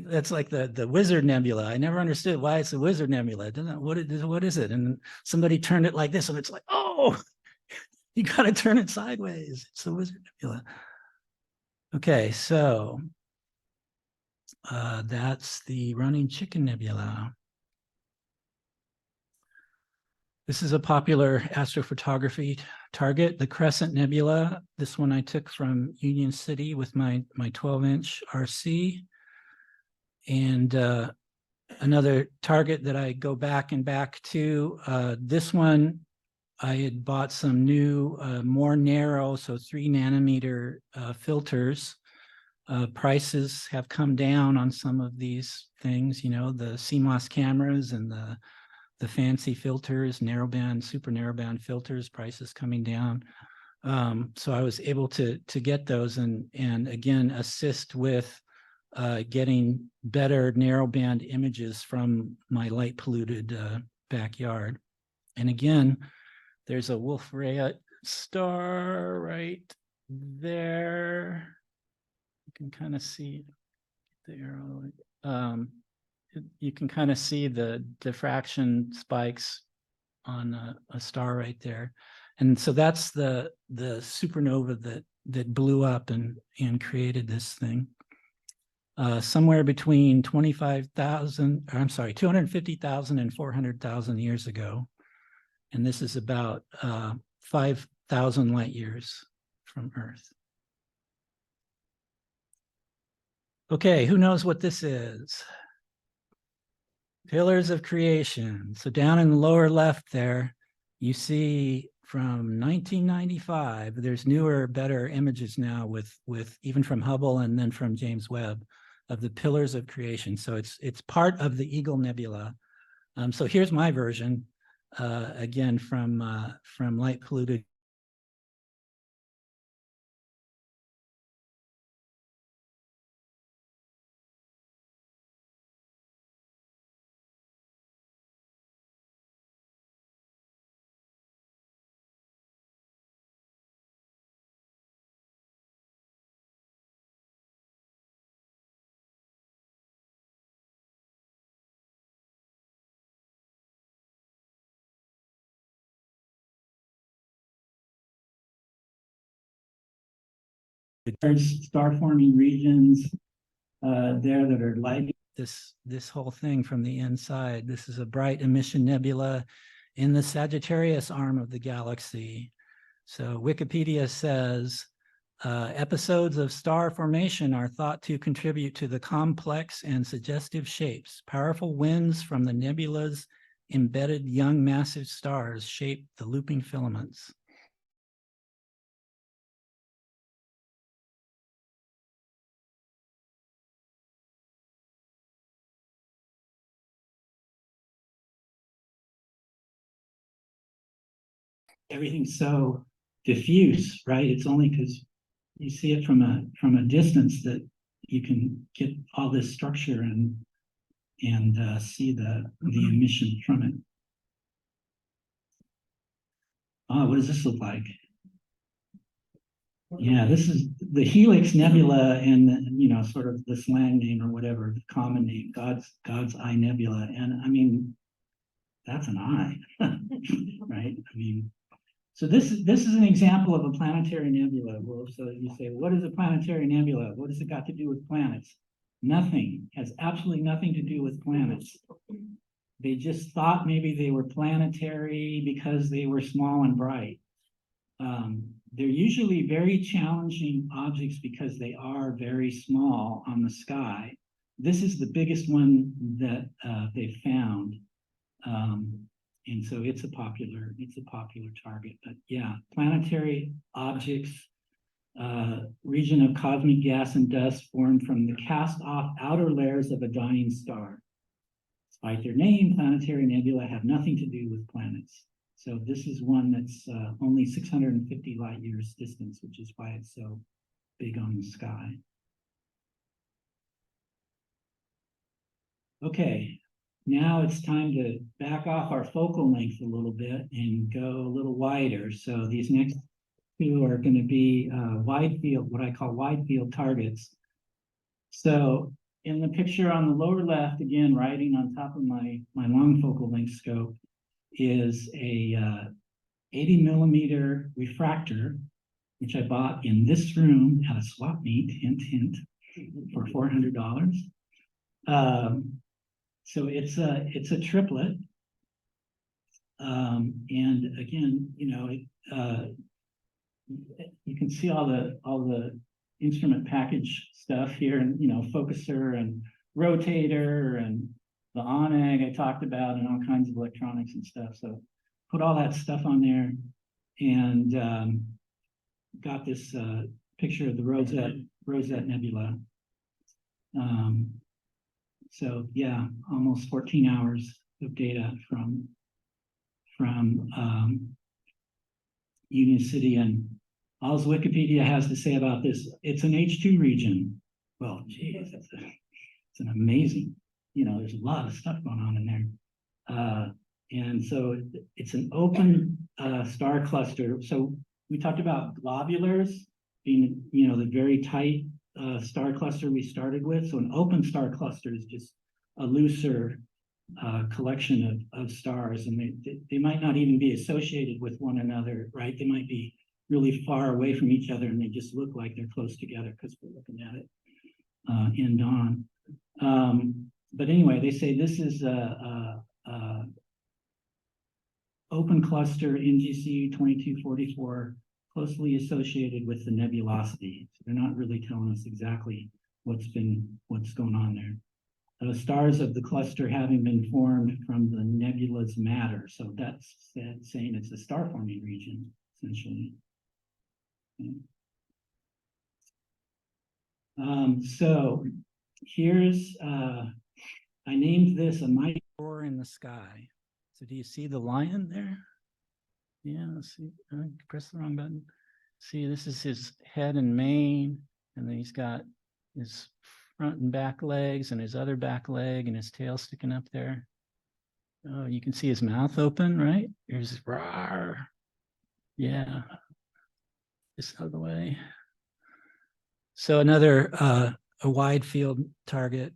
That's like the Wizard Nebula. I never understood why it's a Wizard Nebula. What is it? And somebody turned it like this, and it's like, oh, you got to turn it sideways. It's the Wizard Nebula. Okay, so that's the Running Chicken Nebula. This is a popular astrophotography target, the Crescent Nebula. This one I took from Union City with my 12-inch RC. And another target that I go back to, this one, I had bought some new, more narrow, so 3 nanometer filters. Prices have come down on some of these things, the CMOS cameras and the fancy filters, narrowband, super narrowband filters, prices coming down. So I was able to get those and again, assist with getting better narrowband images from my light polluted backyard. And again, there's a Wolf-Rayet star right there. You can kind of see the arrow. You can kind of see the diffraction spikes on a star right there. And so that's the supernova that blew up and created this thing. Somewhere between 250,000 and 400,000 years ago. And this is about 5,000 light years from Earth. Okay, who knows what this is? Pillars of Creation. So down in the lower left there, you see from 1995, there's newer, better images now with even from Hubble and then from James Webb of the Pillars of Creation. So it's part of the Eagle Nebula. So here's my version, again, from light polluted There's star-forming regions there that are light. This whole thing from the inside. This is a bright emission nebula in the Sagittarius arm of the galaxy. So Wikipedia says, episodes of star formation are thought to contribute to the complex and suggestive shapes. Powerful winds from the nebula's embedded young massive stars shape the looping filaments. Everything's so diffuse, right? It's only because you see it from a distance that you can get all this structure and see the emission from it. Oh, what does this look like? Yeah, this is the Helix Nebula, and you know, sort of the slang name or whatever, the common name, God's Eye Nebula. And I mean, that's an eye, right? I mean, so this is an example of a planetary nebula. Well, so you say, what is a planetary nebula? What has it got to do with planets? Nothing. Has absolutely nothing to do with planets. They just thought maybe they were planetary because they were small and bright. They're usually very challenging objects because they are very small on the sky. This is the biggest one that they've found. And so it's a popular target. But yeah, planetary objects, region of cosmic gas and dust formed from the cast-off outer layers of a dying star. Despite their name, planetary nebula have nothing to do with planets. So this is one that's only 650 light years distance, which is why it's so big on the sky. Okay, now it's time to back off our focal length a little bit and go a little wider. So these next two are going to be wide field, what I call wide field targets. So in the picture on the lower left, again, riding on top of my long focal length scope, is a 80 millimeter refractor, which I bought in this room at a swap meet, hint, hint, for $400. So it's a triplet. And again, you know, you can see all the instrument package stuff here, and you know, focuser and rotator and the oneg I talked about, and all kinds of electronics and stuff. So put all that stuff on there, and got this picture of the Rosette Nebula. So yeah, almost 14 hours of data from Union City. And all Wikipedia has to say about this, it's an H2 region. Well, geez, it's an amazing, you know, there's a lot of stuff going on in there. And so it's an open star cluster. So we talked about globulars being, you know, the very tight star cluster we started with. So an open star cluster is just a looser collection of stars, and they might not even be associated with one another, right? They might be really far away from each other, and they just look like they're close together because we're looking at it end on. But anyway, they say this is a open cluster NGC 2244, closely associated with the nebulosity. So they're not really telling us exactly what's going on there. The stars of the cluster having been formed from the nebula's matter. So that's saying it's a star forming region, essentially. So here's, I named this a mighty roar in the sky. So do you see the lion there? Yeah, let's see, press the wrong button. See, this is his head and mane, and then he's got his front and back legs and his other back leg and his tail sticking up there. Oh, you can see his mouth open, right? Here's his roar. Yeah, just out of the way. So another a wide field target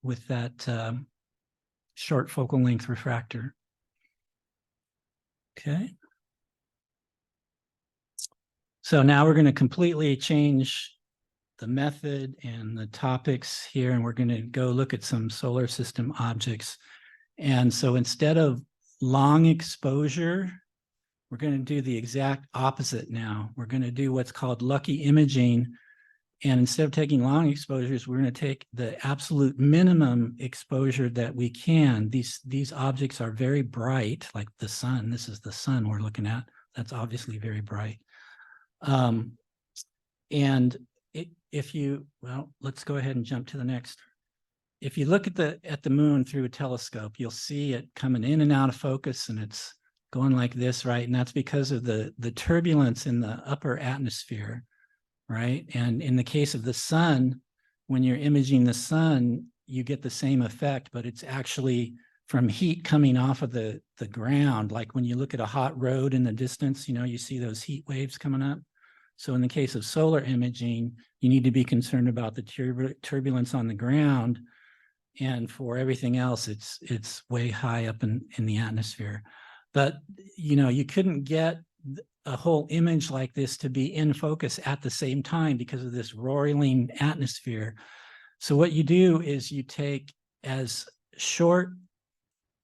with that short focal length refractor. Okay. So now we're going to completely change the method and the topics here, and we're going to go look at some solar system objects. And so instead of long exposure, we're going to do the exact opposite now. We're going to do what's called lucky imaging. And instead of taking long exposures, we're going to take the absolute minimum exposure that we can. These objects are very bright, like the sun. This is the sun we're looking at. That's obviously very bright. Well, let's go ahead and jump to the next. If you look at the moon through a telescope, you'll see it coming in and out of focus, and it's going like this, right? And that's because of the turbulence in the upper atmosphere, right? And in the case of the sun, when you're imaging the sun, you get the same effect, but it's actually from heat coming off of the ground. Like when you look at a hot road in the distance, you see those heat waves coming up. So in the case of solar imaging, you need to be concerned about the turbulence on the ground. And for everything else, it's way high up in the atmosphere. But, you couldn't get a whole image like this to be in focus at the same time because of this roiling atmosphere. So what you do is you take as short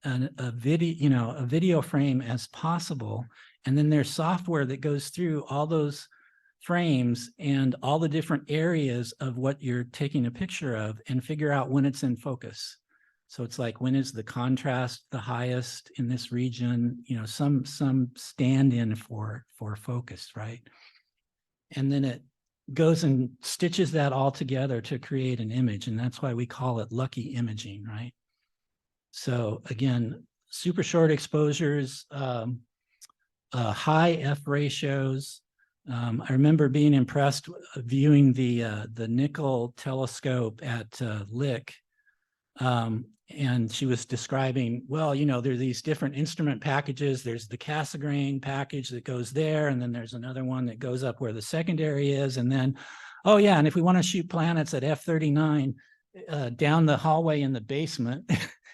a video frame as possible, and then there's software that goes through all those frames and all the different areas of what you're taking a picture of and figure out when it's in focus. So it's like, when is the contrast the highest in this region? Some stand-in for focus, right? And then it goes and stitches that all together to create an image. And that's why we call it lucky imaging, right? So again, super short exposures, high F ratios. I remember being impressed viewing the Nickel telescope at Lick. And she was describing, well, there are these different instrument packages. There's the Cassegrain package that goes there, and then there's another one that goes up where the secondary is. And then, oh yeah, and if we want to shoot planets at F39, down the hallway in the basement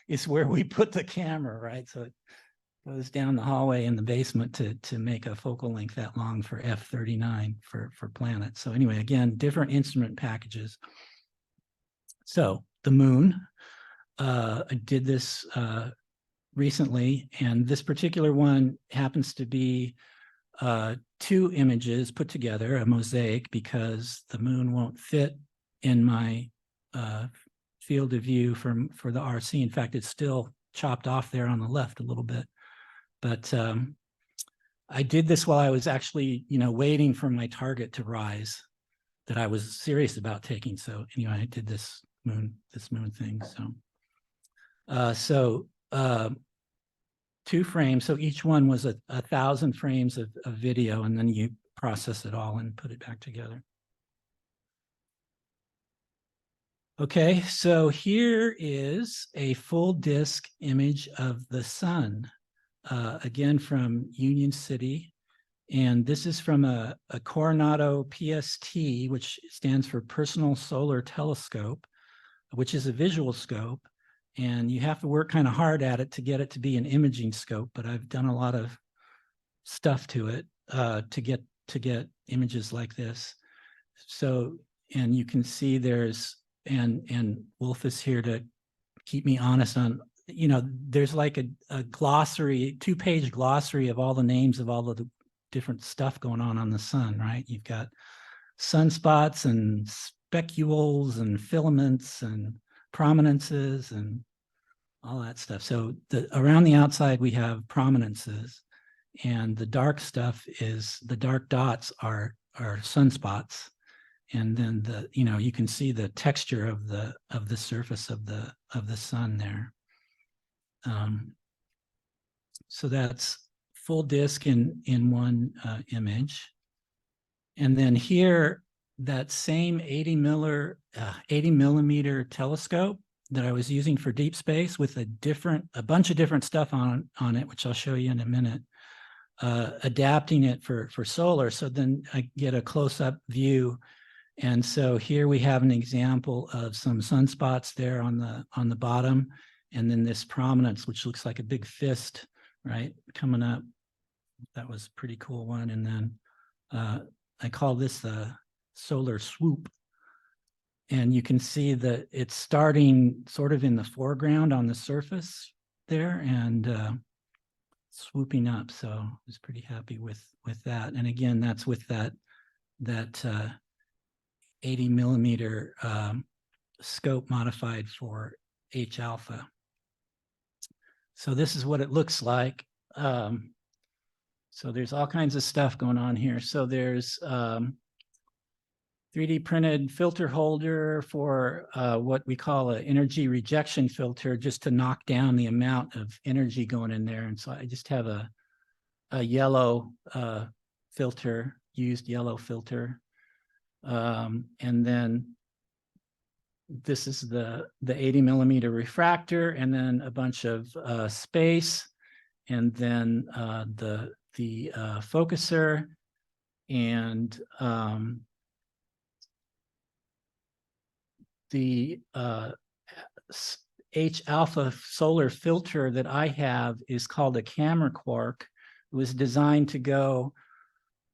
is where we put the camera, right? So it goes down the hallway in the basement to make a focal length that long for F39 for planets. So anyway, again, different instrument packages. So the moon. I did this recently, and this particular one happens to be 2 images put together, a mosaic, because the moon won't fit in my field of view for the RC. In fact, it's still chopped off there on the left a little bit. But I did this while I was actually, waiting for my target to rise that I was serious about taking. So anyway, I did this moon thing. So 2 frames. So each one was 1,000 frames of video, and then you process it all and put it back together. Okay, so here is a full disk image of the sun, again from Union City. And this is from a Coronado PST, which stands for Personal Solar Telescope, which is a visual scope. And you have to work kind of hard at it to get it to be an imaging scope, but I've done a lot of stuff to it to get images like this. So, and you can see there's, and Wolf is here to keep me honest on, there's like a glossary, 2-page glossary of all the names of all of the different stuff going on the sun, right? You've got sunspots and specules and filaments and prominences and all that stuff. So around the outside, we have prominences, and the dark stuff is, the dark dots are sunspots. And then you can see the texture of the surface of the sun there. So that's full disk in one image. And then here, that same 80 millimeter telescope that I was using for deep space with a bunch of different stuff on it, which I'll show you in a minute, adapting it for solar. So then I get a close-up view. And so here we have an example of some sunspots there on the bottom, and then this prominence, which looks like a big fist, right, coming up. That was a pretty cool one. And then I call this the solar swoop. And you can see that it's starting sort of in the foreground on the surface there and swooping up. So I was pretty happy with that. And again, that's with that 80 millimeter scope modified for H alpha. So this is what it looks like. So there's all kinds of stuff going on here. So there's 3D printed filter holder for what we call an energy rejection filter, just to knock down the amount of energy going in there. And so I just have a yellow filter, used yellow filter. And then this is the 80 millimeter refractor, and then a bunch of space, and then the focuser, and the H alpha solar filter that I have is called a camera quark. It was designed to go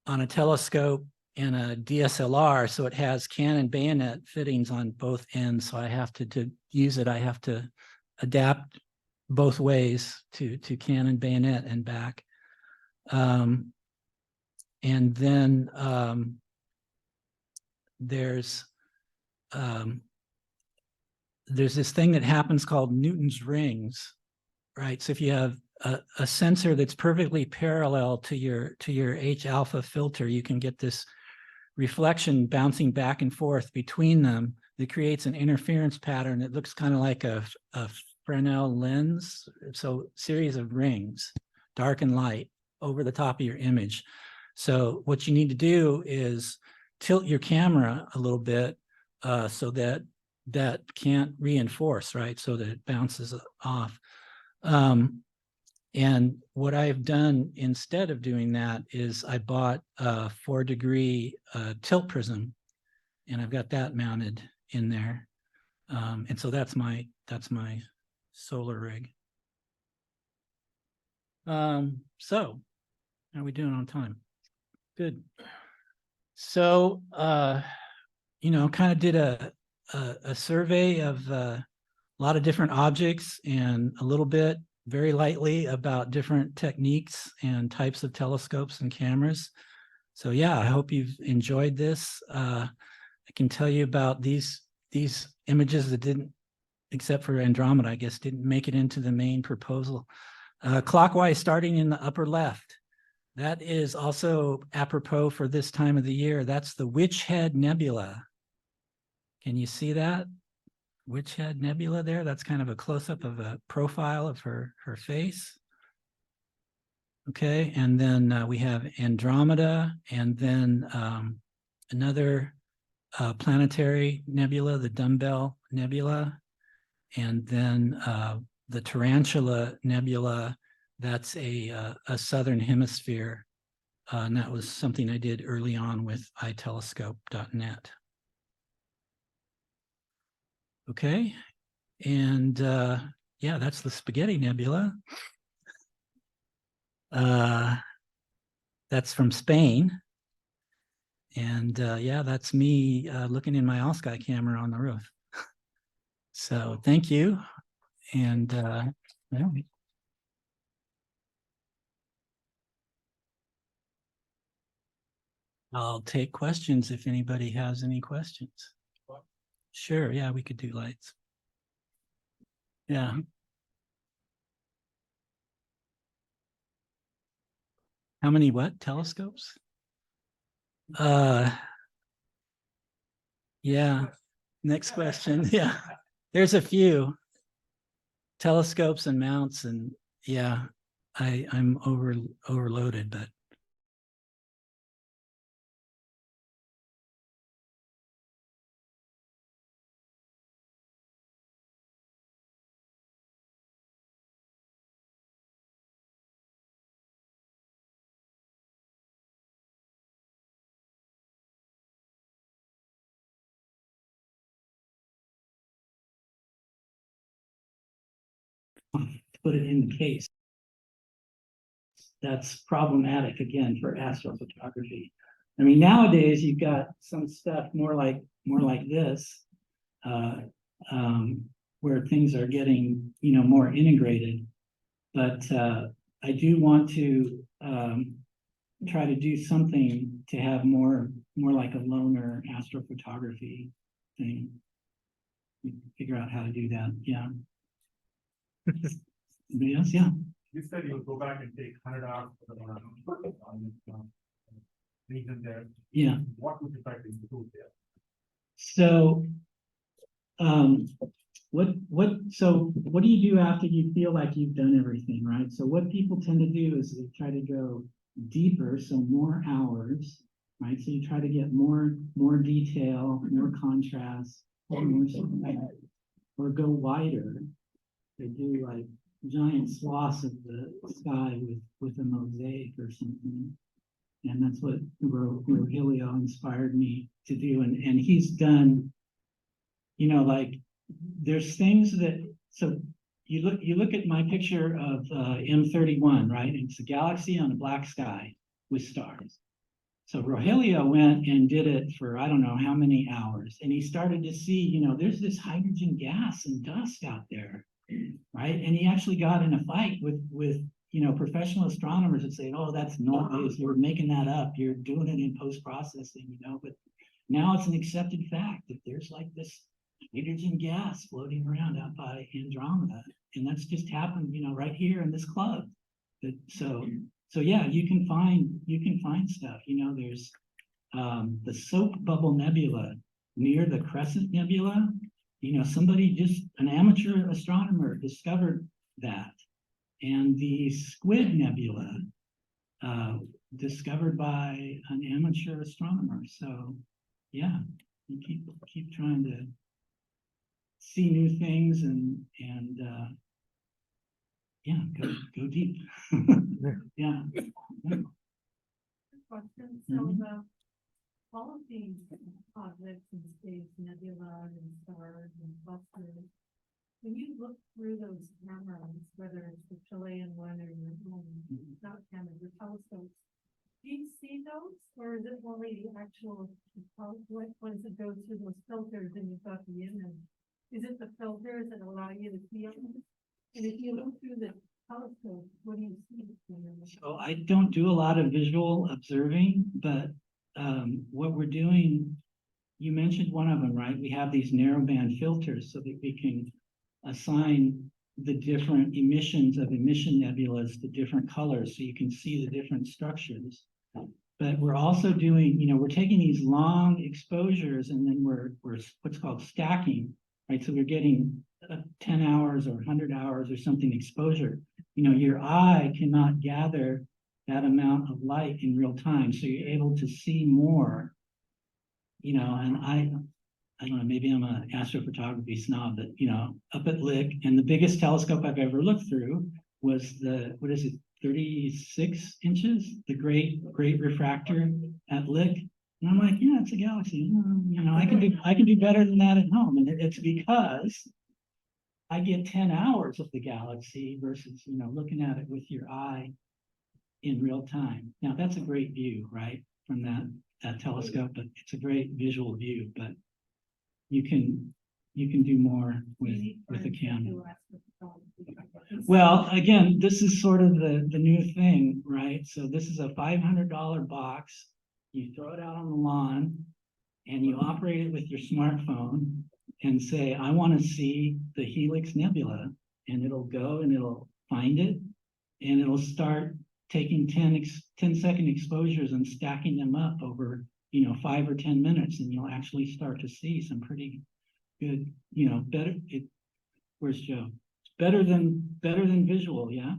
on a telescope and a DSLR, so it has Canon bayonet fittings on both ends. So I have to use it, I have to adapt both ways to Canon bayonet and back. And then there's this thing that happens called Newton's rings, right? So if you have a sensor that's perfectly parallel to your H alpha filter, you can get this reflection bouncing back and forth between them that creates an interference pattern that looks kind of like a Fresnel lens. So series of rings, dark and light, over the top of your image. So what you need to do is tilt your camera a little bit so that can't reinforce, right? So that it bounces off. And what I've done instead of doing that is I bought a 4-degree tilt prism, and I've got that mounted in there. And so that's my solar rig. So how are we doing on time? Good. So, you know, kind of did a survey of a lot of different objects, and a little bit very lightly about different techniques and types of telescopes and cameras. So yeah, I hope you've enjoyed this. I can tell you about these images that didn't, except for Andromeda, I guess, didn't make it into the main proposal. Clockwise starting in the upper left. That is also apropos for this time of the year. That's the Witch Head Nebula. Can you see that? Witch Head Nebula there? That's kind of a close-up of a profile of her face. Okay, and then we have Andromeda, and then another planetary nebula, the Dumbbell Nebula, and then the Tarantula Nebula. That's a southern hemisphere, and that was something I did early on with itelescope.net. Okay, and yeah, that's the Spaghetti Nebula. That's from Spain. And yeah, that's me looking in my all-sky camera on the roof. So thank you. And yeah. I'll take questions if anybody has any questions. Sure, yeah, we could do lights. Yeah. How many what? Telescopes? Yeah. Next question. Yeah. There's a few telescopes and mounts, and yeah, I'm overloaded, but put it in the case. That's problematic again for astrophotography. I mean, nowadays you've got some stuff more like this, where things are getting, more integrated. But I do want to try to do something to have more like a loner astrophotography thing. Figure out how to do that. Yeah. Anybody else? Yeah. You said you'll go back and take 100 hours for the region there. Yeah. What would you try to improve there? So, what do you do after you feel like you've done everything, right? So what people tend to do is they try to go deeper, so more hours, right? So you try to get more detail, more contrast, or go wider. They do like giant swaths of the sky with a mosaic or something. And that's what Rogelio inspired me to do. And he's done, like there's things that, so you look at my picture of M31, right? It's a galaxy on a black sky with stars. So Rogelio went and did it for I don't know how many hours. And he started to see, there's this hydrogen gas and dust out there, right? And he actually got in a fight with professional astronomers that say, oh, that's noise, you're making that up, you're doing it in post-processing, but now it's an accepted fact that there's like this hydrogen gas floating around out by Andromeda. And that's just happened, right here in this club. So yeah, you can find stuff, there's the Soap Bubble Nebula near the Crescent Nebula. An amateur astronomer discovered that. And the Squid Nebula, discovered by an amateur astronomer. So yeah, you keep trying to see new things and yeah, go deep. Yeah. Question. So all of these objects in space, nebula and stars and clusters, when you look through those cameras, whether it's the Chilean one or your not cameras, the telescopes, do you see those, or is it only the actual ones that go through those filters and you've got the image? Is it the filters that allow you to see them? And if you look through the telescope, what do you see? So I don't do a lot of visual observing, but what we're doing, you mentioned one of them, right? We have these narrowband filters so that we can assign the different emissions of emission nebulas to different colors so you can see the different structures. But we're also doing, we're taking these long exposures and then we're what's called stacking, right? So we're getting 10 hours or 100 hours or something exposure. Your eye cannot gather that amount of light in real time. So you're able to see more, and I don't know, maybe I'm an astrophotography snob, but, up at Lick, and the biggest telescope I've ever looked through was 36 inches, the great refractor at Lick. And I'm like, yeah, it's a galaxy. I can do better than that at home. And it's because I get 10 hours of the galaxy versus, looking at it with your eye in real time. Now that's a great view, right? From that telescope, but it's a great visual view, but you can do more with a camera. Well, again, this is sort of the new thing, right? So this is a $500 box. You throw it out on the lawn and you operate it with your smartphone and say, I want to see the Helix Nebula, and it'll go and it'll find it and it'll start taking 10-second exposures and stacking them up over 5 or 10 minutes, and you'll actually start to see some pretty good, better. Where's Joe? It's better than visual, yeah?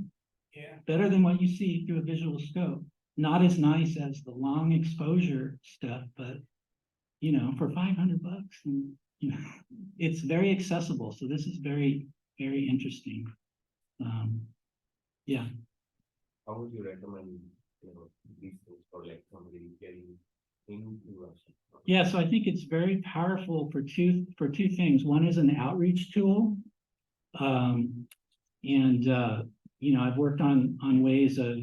Yeah. Better than what you see through a visual scope. Not as nice as the long exposure stuff, but for $500, and it's very accessible. So this is very, very interesting. Yeah. How would you recommend, these things for like somebody getting into us? Yeah, so I think it's very powerful for two things. One is an outreach tool. I've worked on ways of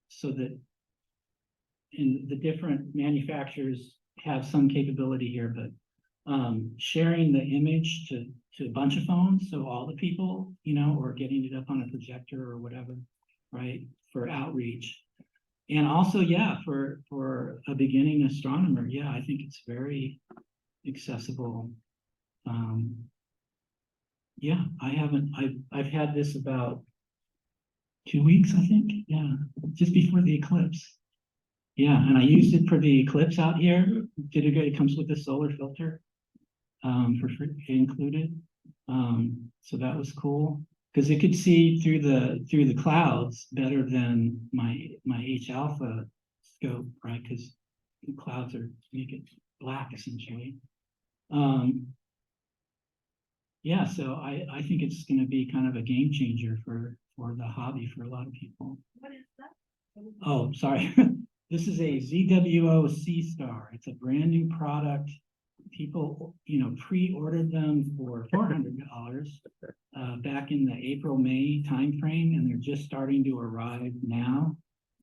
so that and the different manufacturers have some capability here, but sharing the image to a bunch of phones, so all the people, you know, or getting it up on a projector or whatever, right, for outreach. And also, yeah, for a beginning astronomer, yeah, I think it's very accessible. Yeah, I've had this about 2 weeks, I think, yeah, just before the eclipse. Yeah, and I used it for the eclipse out here. Did it good? It comes with a solar filter for free included. So that was cool because it could see through the clouds better than my H alpha scope, right? Because the clouds make it black essentially. Yeah, so I think it's going to be kind of a game changer for the hobby for a lot of people. What is that? Oh, sorry. This is a ZWO C-Star. It's a brand new product. People, you know, pre-ordered them for $400 back in the April-May timeframe, and they're just starting to arrive now.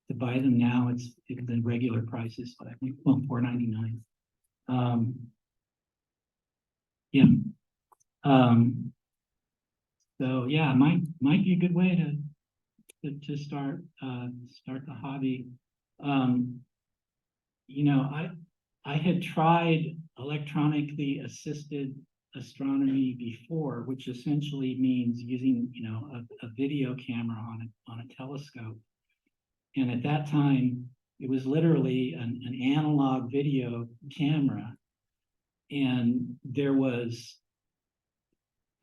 To buy them now, it's the regular prices, but I think, well, $499. Yeah. So yeah, might be a good way to start the hobby. You know, I had tried electronically assisted astronomy before, which essentially means using, you know, a video camera on a telescope. And at that time, it was literally an analog video camera. And there was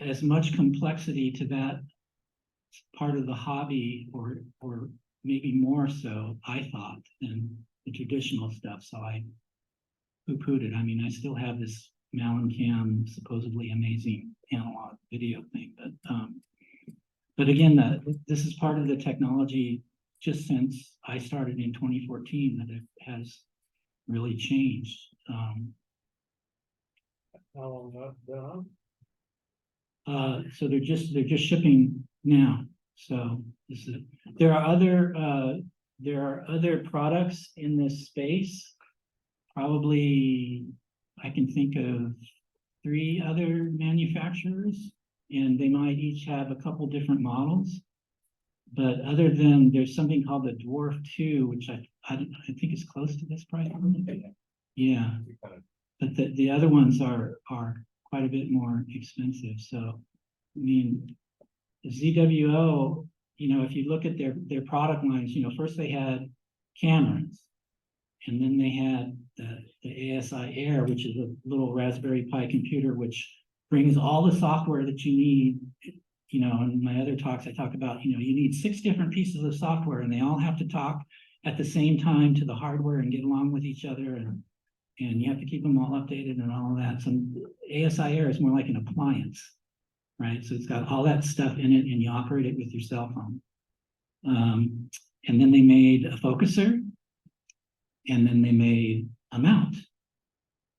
as much complexity to that part of the hobby, or maybe more so, I thought, than the traditional stuff. So I poo-pooed it. I mean, I still have this Cam supposedly amazing analog video thing, but again, this is part of the technology just since I started in 2014 that it has really changed. So they're just shipping now. So there are other products in this space. Probably I can think of 3 other manufacturers, and they might each have a couple different models. But other than, there's something called the Dwarf 2, which I think is close to this price. Yeah, but the other ones are quite a bit more expensive. So, I mean, the ZWO, you know, if you look at their product lines, you know, first they had cameras, and then they had the ASI Air, which is a little Raspberry Pi computer, which brings all the software that you need. You know, in my other talks, I talk about, you know, you need 6 different pieces of software, and they all have to talk at the same time to the hardware and get along with each other, and you have to keep them all updated and all of that. So ASI Air is more like an appliance, right? So it's got all that stuff in it, and you operate it with your cell phone. And then they made a focuser, and then they made a mount.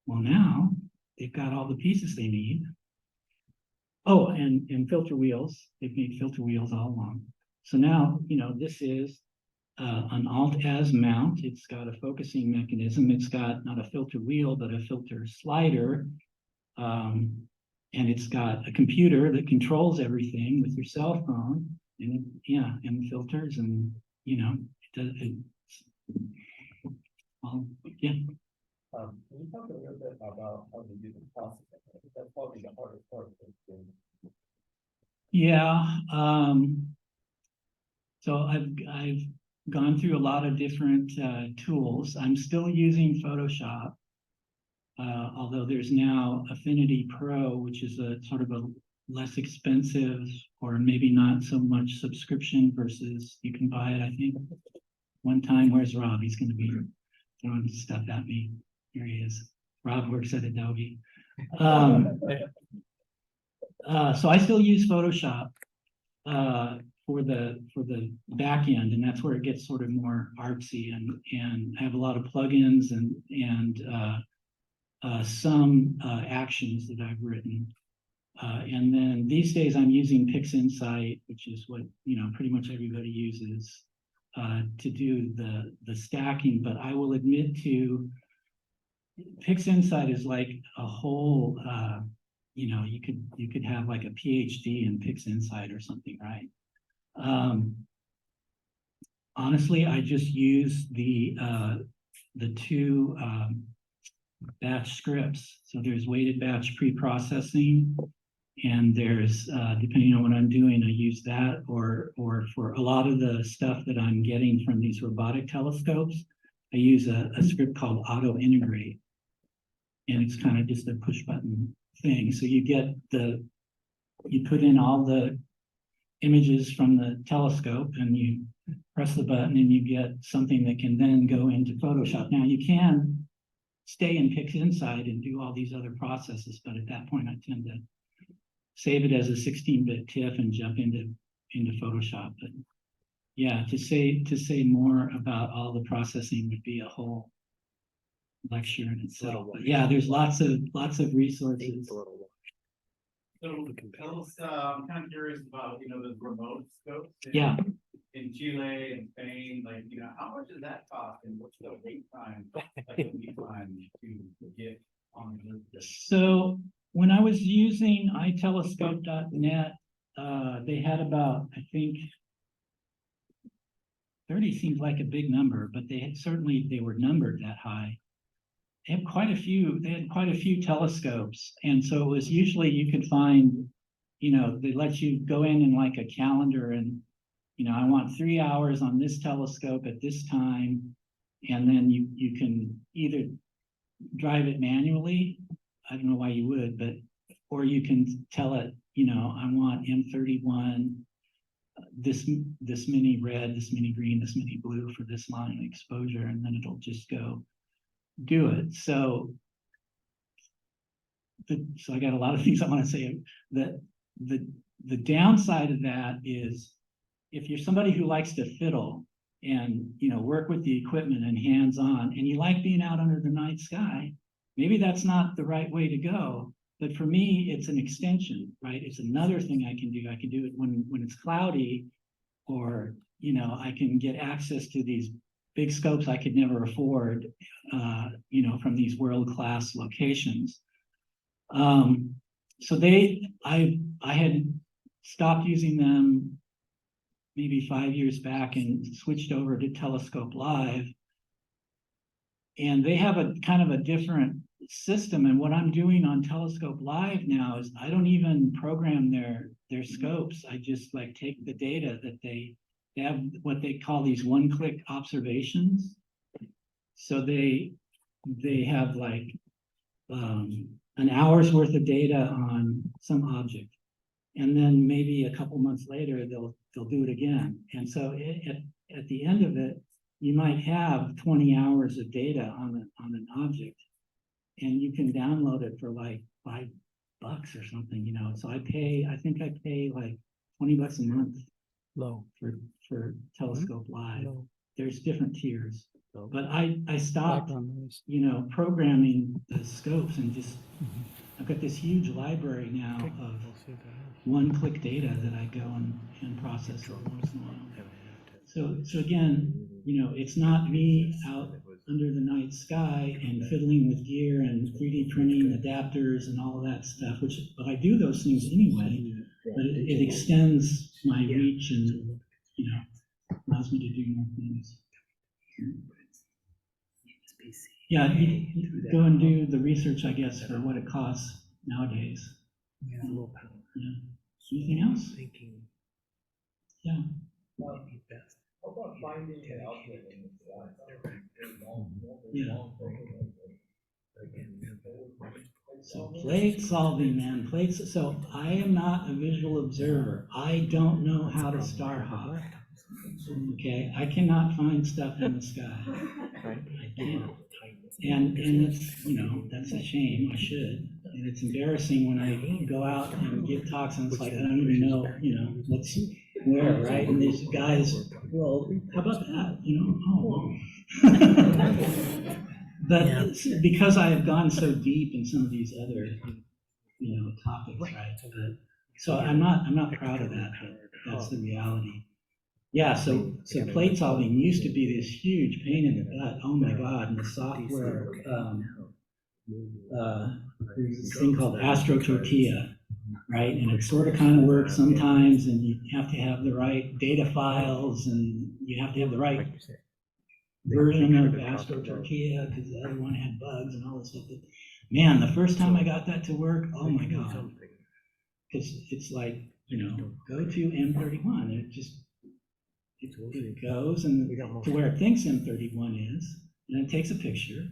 Well, now they've got all the pieces they need. Oh, and filter wheels. They've made filter wheels all along. So now, you know, this is an alt-as mount. It's got a focusing mechanism. It's got not a filter wheel, but a filter slider. And it's got a computer that controls everything with your cell phone. And yeah, and filters, and you know, yeah. Can you talk a little bit about how to use the process? That's probably the hardest part. Yeah. So I've gone through a lot of different tools. I'm still using Photoshop, although there's now Affinity Pro, which is a sort of a less expensive, or maybe not so much subscription versus you can buy it, I think. One time, where's Rob? He's going to be throwing stuff at me. Here he is. Rob works at Adobe. So I still use Photoshop for the back end, and that's where it gets sort of more artsy, and I have a lot of plugins and some actions that I've written. And then these days I'm using PixInsight, which is what, you know, pretty much everybody uses. to do the stacking, but I will admit to PixInsight is like a whole, you know, you could have like a PhD in PixInsight or something, right? Honestly, I just use the two batch scripts. So there's weighted batch pre-processing, and there's, depending on what I'm doing, I use that, or for a lot of the stuff that I'm getting from these robotic telescopes, I use a script called auto integrate. And it's kind of just a push button thing. So you get you put in all the images from the telescope and you press the button and you get something that can then go into Photoshop. Now you can stay in PixInsight and do all these other processes, but at that point I tend to save it as a 16-bit TIFF and jump into Photoshop. But yeah, to say more about all the processing would be a whole lecture in itself. But yeah, there's lots of resources. So tell us, I'm kind of curious about, the remote scopes. Yeah. In Chile and Spain, like, how much does that cost and what's the wait time, like the lead time to get on the list? So when I was using itelescope.net, they had about, I think, 30 seems like a big number, but they were numbered that high. They had quite a few telescopes. And so it was usually you could find, they let you go in like a calendar and, I want 3 hours on this telescope at this time. And then you can either drive it manually. I don't know why you would, but, or you can tell it, I want M31, this many red, this many green, this many blue for this line of exposure. And then it'll just go do it. So I got a lot of things I want to say. That the downside of that is if you're somebody who likes to fiddle and work with the equipment and hands-on, and you like being out under the night sky, maybe that's not the right way to go. But for me, it's an extension, right? It's another thing I can do. I can do it when it's cloudy, or I can get access to these big scopes I could never afford, from these world-class locations. So I had stopped using them maybe 5 years back and switched over to Telescope Live. And they have a kind of a different system. And what I'm doing on Telescope Live now is I don't even program their scopes. I just like take the data that they have, what they call these one-click observations. So they have like an hour's worth of data on some object, and then maybe a couple months later they'll do it again. And so at the end of it, you might have 20 hours of data on an object, and you can download it for like $5 or something. So I think I pay like $20 a month for Telescope Live. There's different tiers. But I stopped, programming the scopes and just, I've got this huge library now of one-click data that I go and process once in a while. So again, it's not me out under the night sky and fiddling with gear and 3D printing adapters and all of that stuff, but I do those things anyway, but it extends my reach and, allows me to do more things. Yeah, you go and do the research, I guess, for what it costs nowadays. Yeah. Anything else? Yeah. How about finding the outlet in the sky? Yeah. So plate solving, man. Plates. So I am not a visual observer. I don't know how to star hop. Okay, I cannot find stuff in the sky. I can't. And it's, that's a shame. I should. And it's embarrassing when I go out and give talks and it's like, I don't even know, what's where, right? And these guys, well, how about that? But because I have gone so deep in some of these other, topics, right? So I'm not proud of that, but that's the reality. Yeah, so plate solving used to be this huge pain in the butt. Oh my God, and the software, there's this thing called Astrophotography, right? And it sort of kind of works sometimes, and you have to have the right data files, and you have to have the right version of Astrophotography because the other one had bugs and all this stuff. But man, the first time I got that to work, oh my God, because it's like, go to M31. It goes and to where it thinks M31 is, and it takes a picture.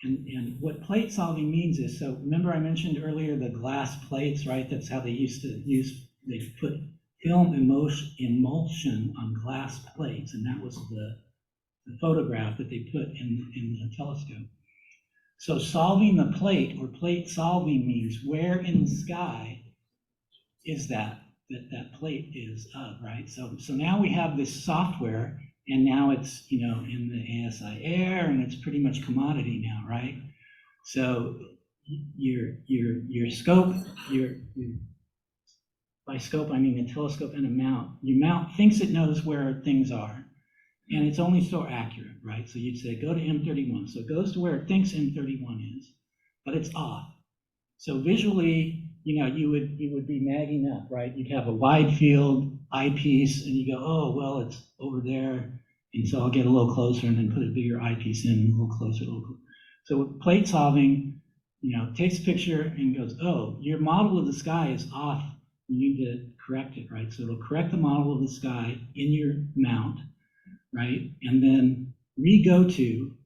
And what plate solving means is, so remember I mentioned earlier the glass plates, right? That's how they used to use, they put film emulsion on glass plates, and that was the photograph that they put in the telescope. So solving the plate, or plate solving, means where in the sky is that plate is of, right? So now we have this software, and now it's, in the ASI air, and it's pretty much commodity now, right? So your scope, by scope I mean a telescope and a mount. Your mount thinks it knows where things are, and it's only so accurate, right? So you'd say go to M31. So it goes to where it thinks M31 is, but it's off. So visually, you would be magging up, right? You'd have a wide field eyepiece, and you go, oh, well, it's over there, and so I'll get a little closer and then put a bigger eyepiece in, a little closer, So with plate solving, takes a picture and goes, oh, your model of the sky is off. You need to correct it, right? So it'll correct the model of the sky in your mount, right? And then re-go to,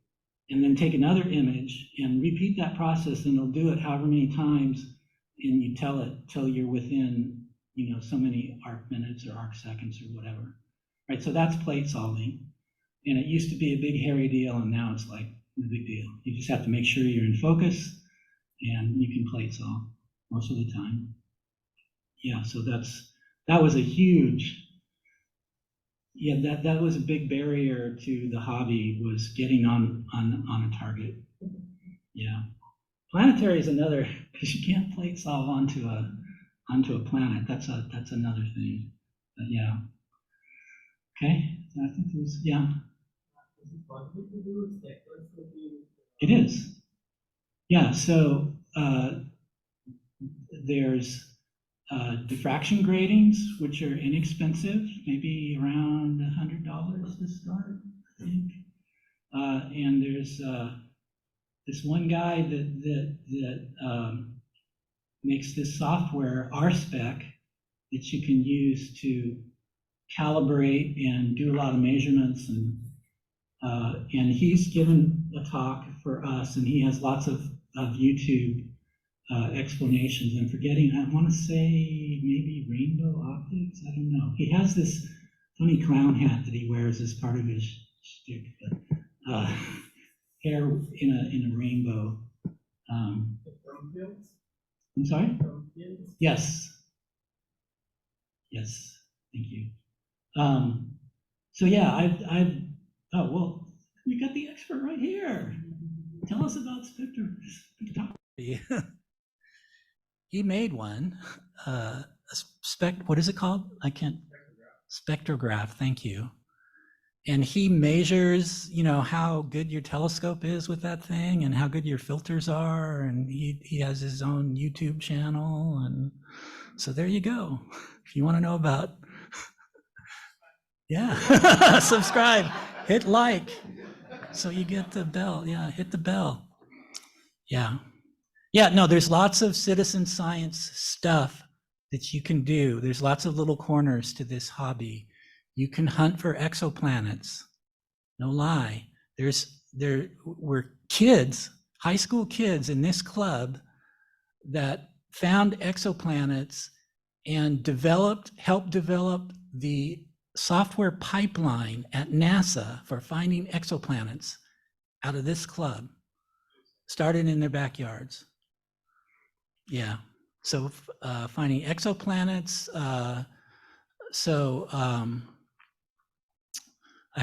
and then take another image and repeat that process, and it'll do it however many times, and you tell it till you're within, so many arc minutes or arc seconds or whatever, right? So that's plate solving, and it used to be a big hairy deal, and now it's like no big deal. You just have to make sure you're in focus, and you can plate solve most of the time. Yeah, so that was a huge. Yeah, that was a big barrier to the hobby, was getting on a target. Yeah, planetary is another, because you can't plate solve onto a planet. That's another thing. But yeah. Okay, so I think there's, yeah. Is it possible to do spectroscopy? It is. Yeah. So there's diffraction gratings, which are inexpensive, maybe around $100 to start, I think. And there's this one guy that makes this software, RSpec, that you can use to calibrate and do a lot of measurements. And he's given a talk for us, and he has lots of YouTube explanations. I'm forgetting, I want to say maybe rainbow optics, I don't know. He has this funny clown hat that he wears as part of his shtick, but hair in a rainbow. I'm sorry? Yes. Yes, thank you. So yeah, oh, well, we got the expert right here. Tell us about spectroscopy. He made one, what is it called? I can't, spectrograph, thank you. And he measures, how good your telescope is with that thing and how good your filters are. And he has his own YouTube channel. And so there you go. If you want to know about, yeah, subscribe, hit like, so you get the bell. Yeah, hit the bell. Yeah. Yeah, no, there's lots of citizen science stuff that you can do. There's lots of little corners to this hobby. You can hunt for exoplanets. No lie. There were kids, high school kids in this club that found exoplanets and helped develop the software pipeline at NASA for finding exoplanets out of this club. Started in their backyards. Yeah, so finding exoplanets. I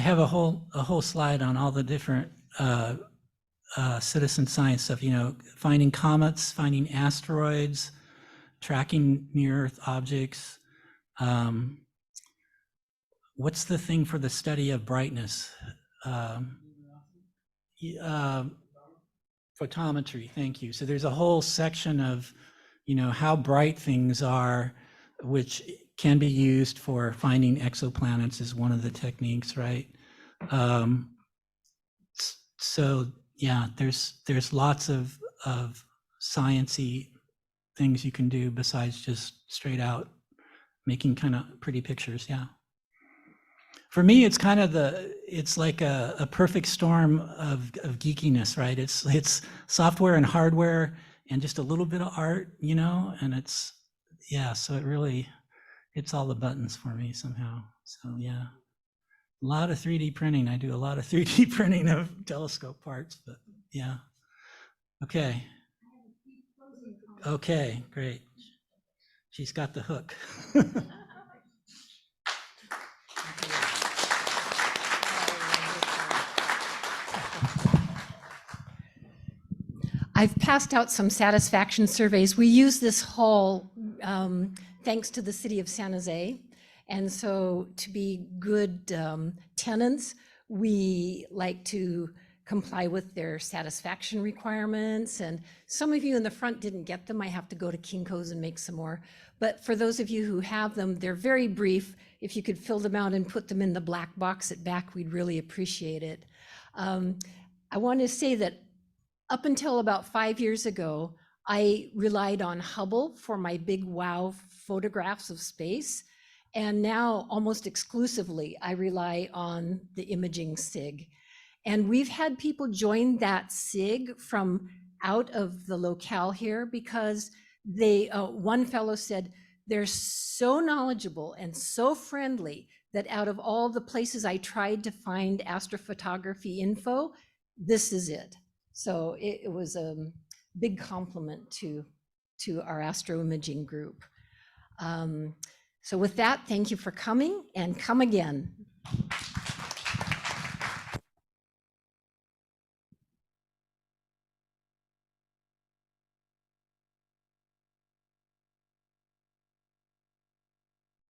have a whole slide on all the different citizen science stuff. Finding comets, finding asteroids, tracking near-Earth objects. what's the thing for the study of brightness? Photometry, thank you. So there's a whole section of, how bright things are, which can be used for finding exoplanets is one of the techniques, right? So yeah, there's lots of science-y things you can do besides just straight out making kind of pretty pictures. Yeah. For me, it's kind of it's like a perfect storm of geekiness, right? It's software and hardware and just a little bit of art, and so it really hits all the buttons for me somehow. So yeah, a lot of 3D printing. I do a lot of 3D printing of telescope parts, but yeah. Okay. Okay, great. She's got the hook. I've passed out some satisfaction surveys. We use this hall thanks to the city of San Jose. And so to be good tenants, we like to comply with their satisfaction requirements. And some of you in the front didn't get them. I have to go to Kinko's and make some more. But for those of you who have them, they're very brief. If you could fill them out and put them in the black box at back, we'd really appreciate it. I want to say that up until about 5 years ago, I relied on Hubble for my big wow photographs of space. And now almost exclusively, I rely on the imaging SIG. And we've had people join that SIG from out of the locale here because one fellow said, they're so knowledgeable and so friendly that out of all the places I tried to find astrophotography info, this is it. So it was a big compliment to our astro-imaging group. So with that, thank you for coming and come again.